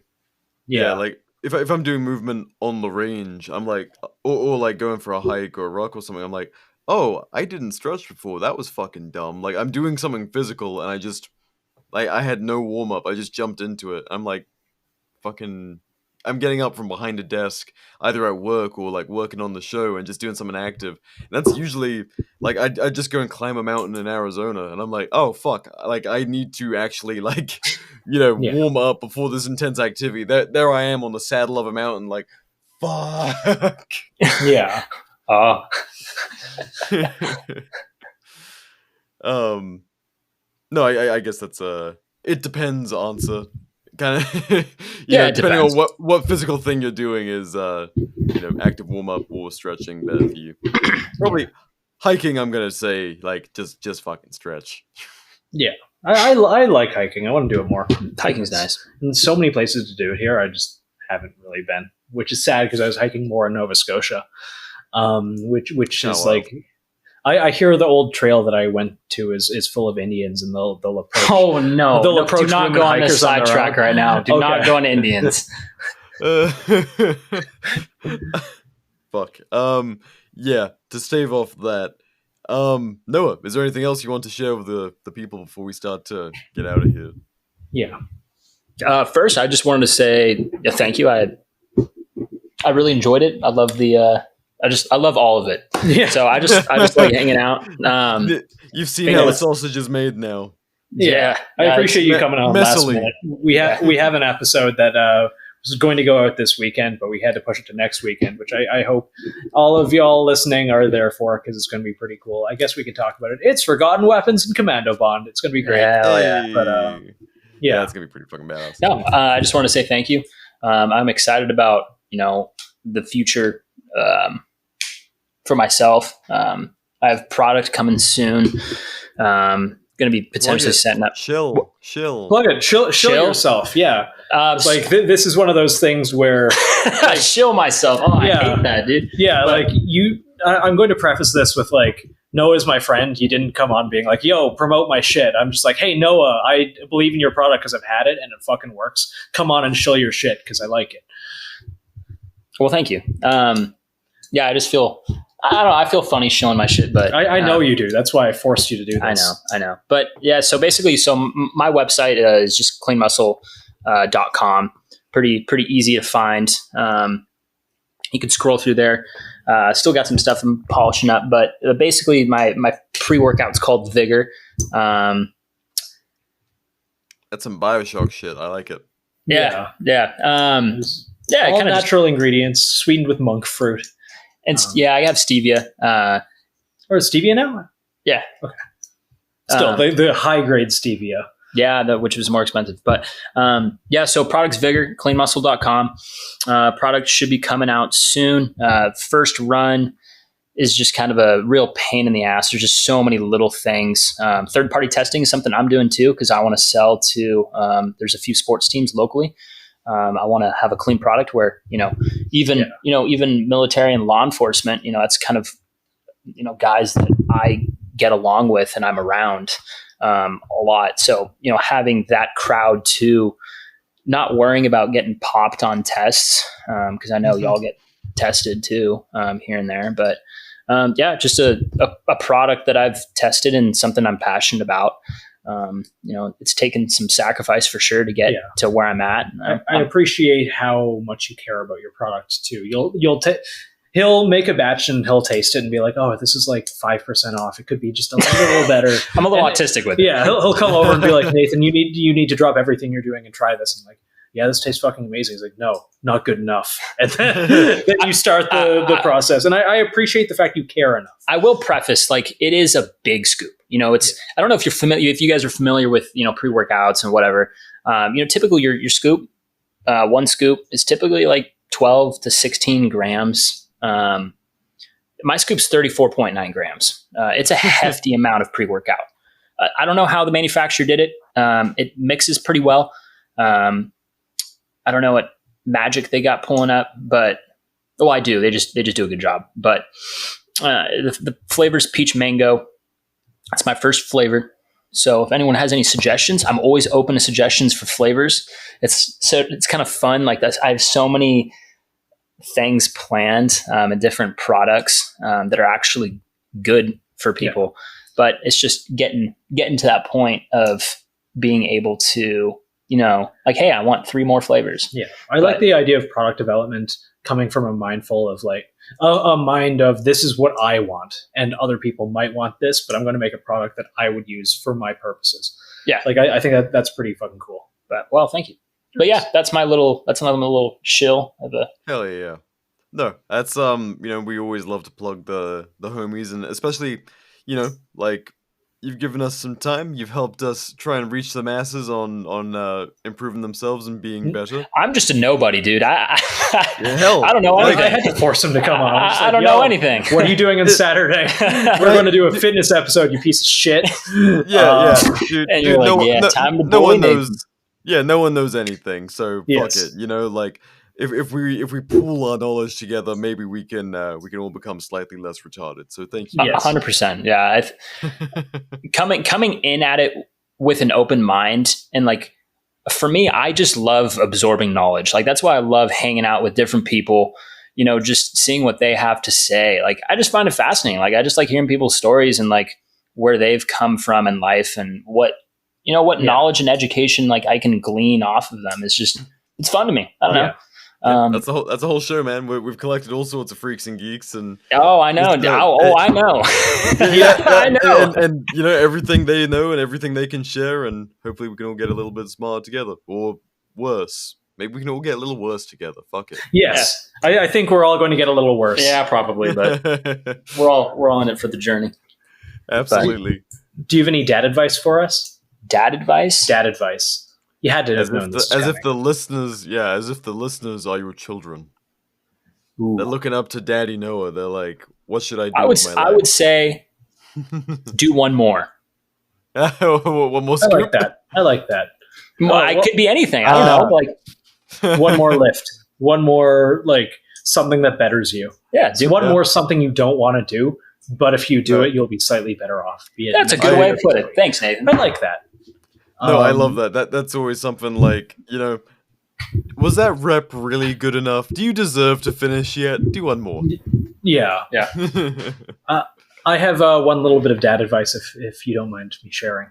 Yeah, like if I'm doing movement on the range, I'm like, or like going for a hike or a ruck or something, I'm like, oh, I didn't stretch before. That was fucking dumb. Like I'm doing something physical and I just I had no warm up. I just jumped into it. I'm like, I'm getting up from behind a desk, either at work or like working on the show and just doing something active. And that's usually like I just go and climb a mountain in Arizona, and I'm like, oh fuck, like I need to actually like warm up before this intense activity. There I am on the saddle of a mountain, like fuck. Yeah. No, I guess that's it depends answer. Kind of depending on what physical thing you're doing is active warm up or stretching better for you. Probably hiking, I'm gonna say like just fucking stretch. Yeah, I like hiking. I want to do it more. Hiking's nice. And so many places to do it here. I just haven't really been, which is sad because I was hiking more in Nova Scotia, which is like. I hear the old trail that I went to is full of Indians, and they'll approach. Oh no! They'll approach. Do not go on this sidetrack right now. Do not go on Indians. Fuck. Yeah. To stave off that, Noah, is there anything else you want to share with the people before we start to get out of here? Yeah. First, I just wanted to say thank you. I really enjoyed it. I love the I love all of it. Yeah. So I just like hanging out. You've seen how the sausage is made now. Yeah. I appreciate you coming on last minute. We have an episode that was going to go out this weekend, but we had to push it to next weekend, which I hope all of y'all listening are there for, because it's going to be pretty cool. I guess we can talk about it. It's Forgotten Weapons and Commando Bond. It's going to be great. Yeah. But yeah, it's going to be pretty fucking badass. No, I just want to say thank you. I'm excited about, the future for myself. I have product coming soon. Going to be potentially setting up. Chill. Plug it. Chill yourself. Yeah. This is one of those things where I shill myself. Oh, I hate that, dude. Yeah. But, I'm going to preface this with Noah's my friend. He didn't come on being like, yo, promote my shit. I'm just like, hey, Noah, I believe in your product because I've had it and it fucking works. Come on and shill your shit because I like it. Well, thank you. I just feel, I feel funny showing my shit, but I know you do. That's why I forced you to do this. I know. But yeah, so basically, my website is just cleanmuscle.com. Pretty easy to find. You can scroll through there. Still got some stuff I'm polishing up, but basically my pre-workout's called Vigor. That's some BioShock shit. I like it. Yeah. All natural ingredients, sweetened with monk fruit. And I have stevia. Or stevia now? Yeah. Okay. Still, the high grade stevia. Yeah, which was more expensive. But so products Vigor, cleanmuscle.com. Product should be coming out soon. First run is just kind of a real pain in the ass. There's just so many little things. Third-party testing is something I'm doing too, because I want to sell to, there's a few sports teams locally. I want to have a clean product where, even military and law enforcement, that's kind of, guys that I get along with and I'm around a lot. So, having that crowd too, not worrying about getting popped on tests, because I know y'all get tested too here and there. But just a product that I've tested and something I'm passionate about. It's taken some sacrifice for sure to get to where I'm at. I appreciate how much you care about your product too. He'll make a batch and he'll taste it and be like, oh, this is 5% off. It could be just a little better. I'm a little autistic with it. Yeah. He'll come over and be like, Nathan, you need to drop everything you're doing and try this. And this tastes fucking amazing. He's like, no, not good enough. And then you start the process. And I appreciate the fact you care enough. I will preface, it is a big scoop. I don't know if you guys are familiar with, pre-workouts and whatever. Typically your scoop, one scoop is typically 12 to 16 grams. My scoop's 34.9 grams. It's a hefty amount of pre-workout. I don't know how the manufacturer did it. It mixes pretty well. I don't know what magic they got pulling up, but I do. They just do a good job. But the flavor's peach mango. That's my first flavor. So if anyone has any suggestions, I'm always open to suggestions for flavors. It's kind of fun. I have so many things planned and different products that are actually good for people. Yeah. But it's just getting to that point of being able to, hey, I want 3 more flavors. Yeah. I like the idea of product development coming from a mindful of a mind of this is what I want and other people might want this, but I'm going to make a product that I would use for my purposes. Yeah. I think that's pretty fucking cool. But thank you. But yeah, that's another little shill of a. Hell yeah. No, that's we always love to plug the homies, and especially, you've given us some time. You've helped us try and reach the masses on improving themselves and being better. I'm just a nobody, dude. I don't know anything. I had to force him to come on. I don't know anything. What are you doing on Saturday? We're going to do a fitness episode, you piece of shit. Yeah. Dude, and you're time to no one knows. Yeah, no one knows anything. So fuck it. If we pool our knowledge together, maybe we can all become slightly less retarded. So thank you. 100%. Yeah, coming in at it with an open mind, and for me, I just love absorbing knowledge. That's why I love hanging out with different people. Just seeing what they have to say. I just find it fascinating. I just like hearing people's stories and where they've come from in life and what knowledge and education I can glean off of them. It's fun to me. I don't know. That's a whole show, man. We've collected all sorts of freaks and geeks, and I know. I know. I know. And you know everything they know and everything they can share, and hopefully we can all get a little bit smarter together, or worse. Maybe we can all get a little worse together. Fuck it. Yes, yeah. I think we're all going to get a little worse. Yeah, probably, but we're all in it for the journey. Absolutely. Do you have any dad advice for us? Dad advice? Dad advice. You had to have known this. As if the listeners are your children. Ooh. They're looking up to Daddy Noah. They're like, what should I do with my life? I would say do one more. One more scoop? I like that. It could be anything. I don't know. Like one more lift. One more like something that betters you. Yeah. More something you don't want to do, but if you do it, you'll be slightly better off. That's a good way to put it. Thanks, Nathan. I like that. No, I love that. That's always something like, you know, was that rep really good enough? Do you deserve to finish yet? Do one more. Yeah. I have one little bit of dad advice if you don't mind me sharing.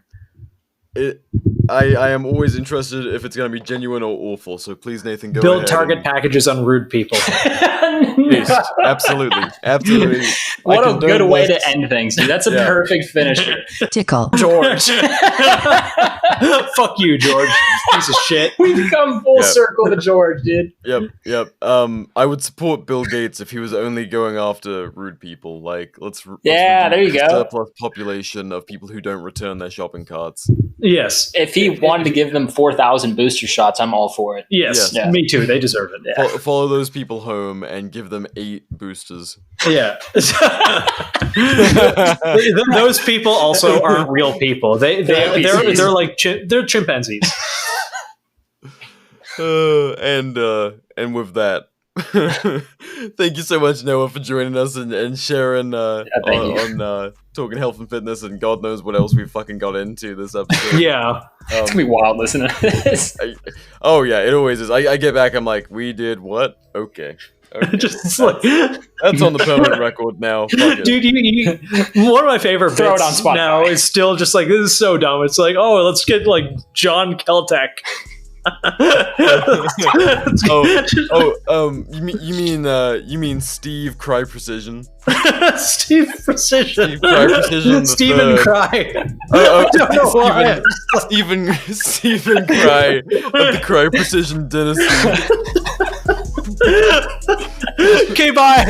I am always interested if it's going to be genuine or awful, so please, Nathan, go build ahead target packages on rude people. Yes, absolutely. What a good way to end things, dude. That's a perfect finisher. Tickle. George. Fuck you, George. Piece of shit. We've come full circle to George, dude. Yep. I would support Bill Gates if he was only going after rude people. Like, let's there you go. Surplus population of people who don't return their shopping carts. Yes. If he wanted to give them 4,000 booster shots, I'm all for it. Yes. Yeah. Me too. They deserve it. Yeah. Follow those people home and give them 8 boosters. Yeah. Those people also aren't real people. They're like they're chimpanzees. And with that, thank you so much, Noah, for joining us and sharing on talking health and fitness and God knows what else we fucking got into this episode. Yeah. It's gonna be wild listening to this. It always is. I get back, I'm like, we did what? Okay. Just like that's on the permanent record now. Dude, one of my favorite Throw bits it on Spotify. now is still just like, this is so dumb. It's like, let's get like John Keltec. You mean Steve Cry Precision? Steve Precision. Steve Cry Precision. Stephen Cry. Stephen Cry of the Cry Precision dynasty. Okay, bye.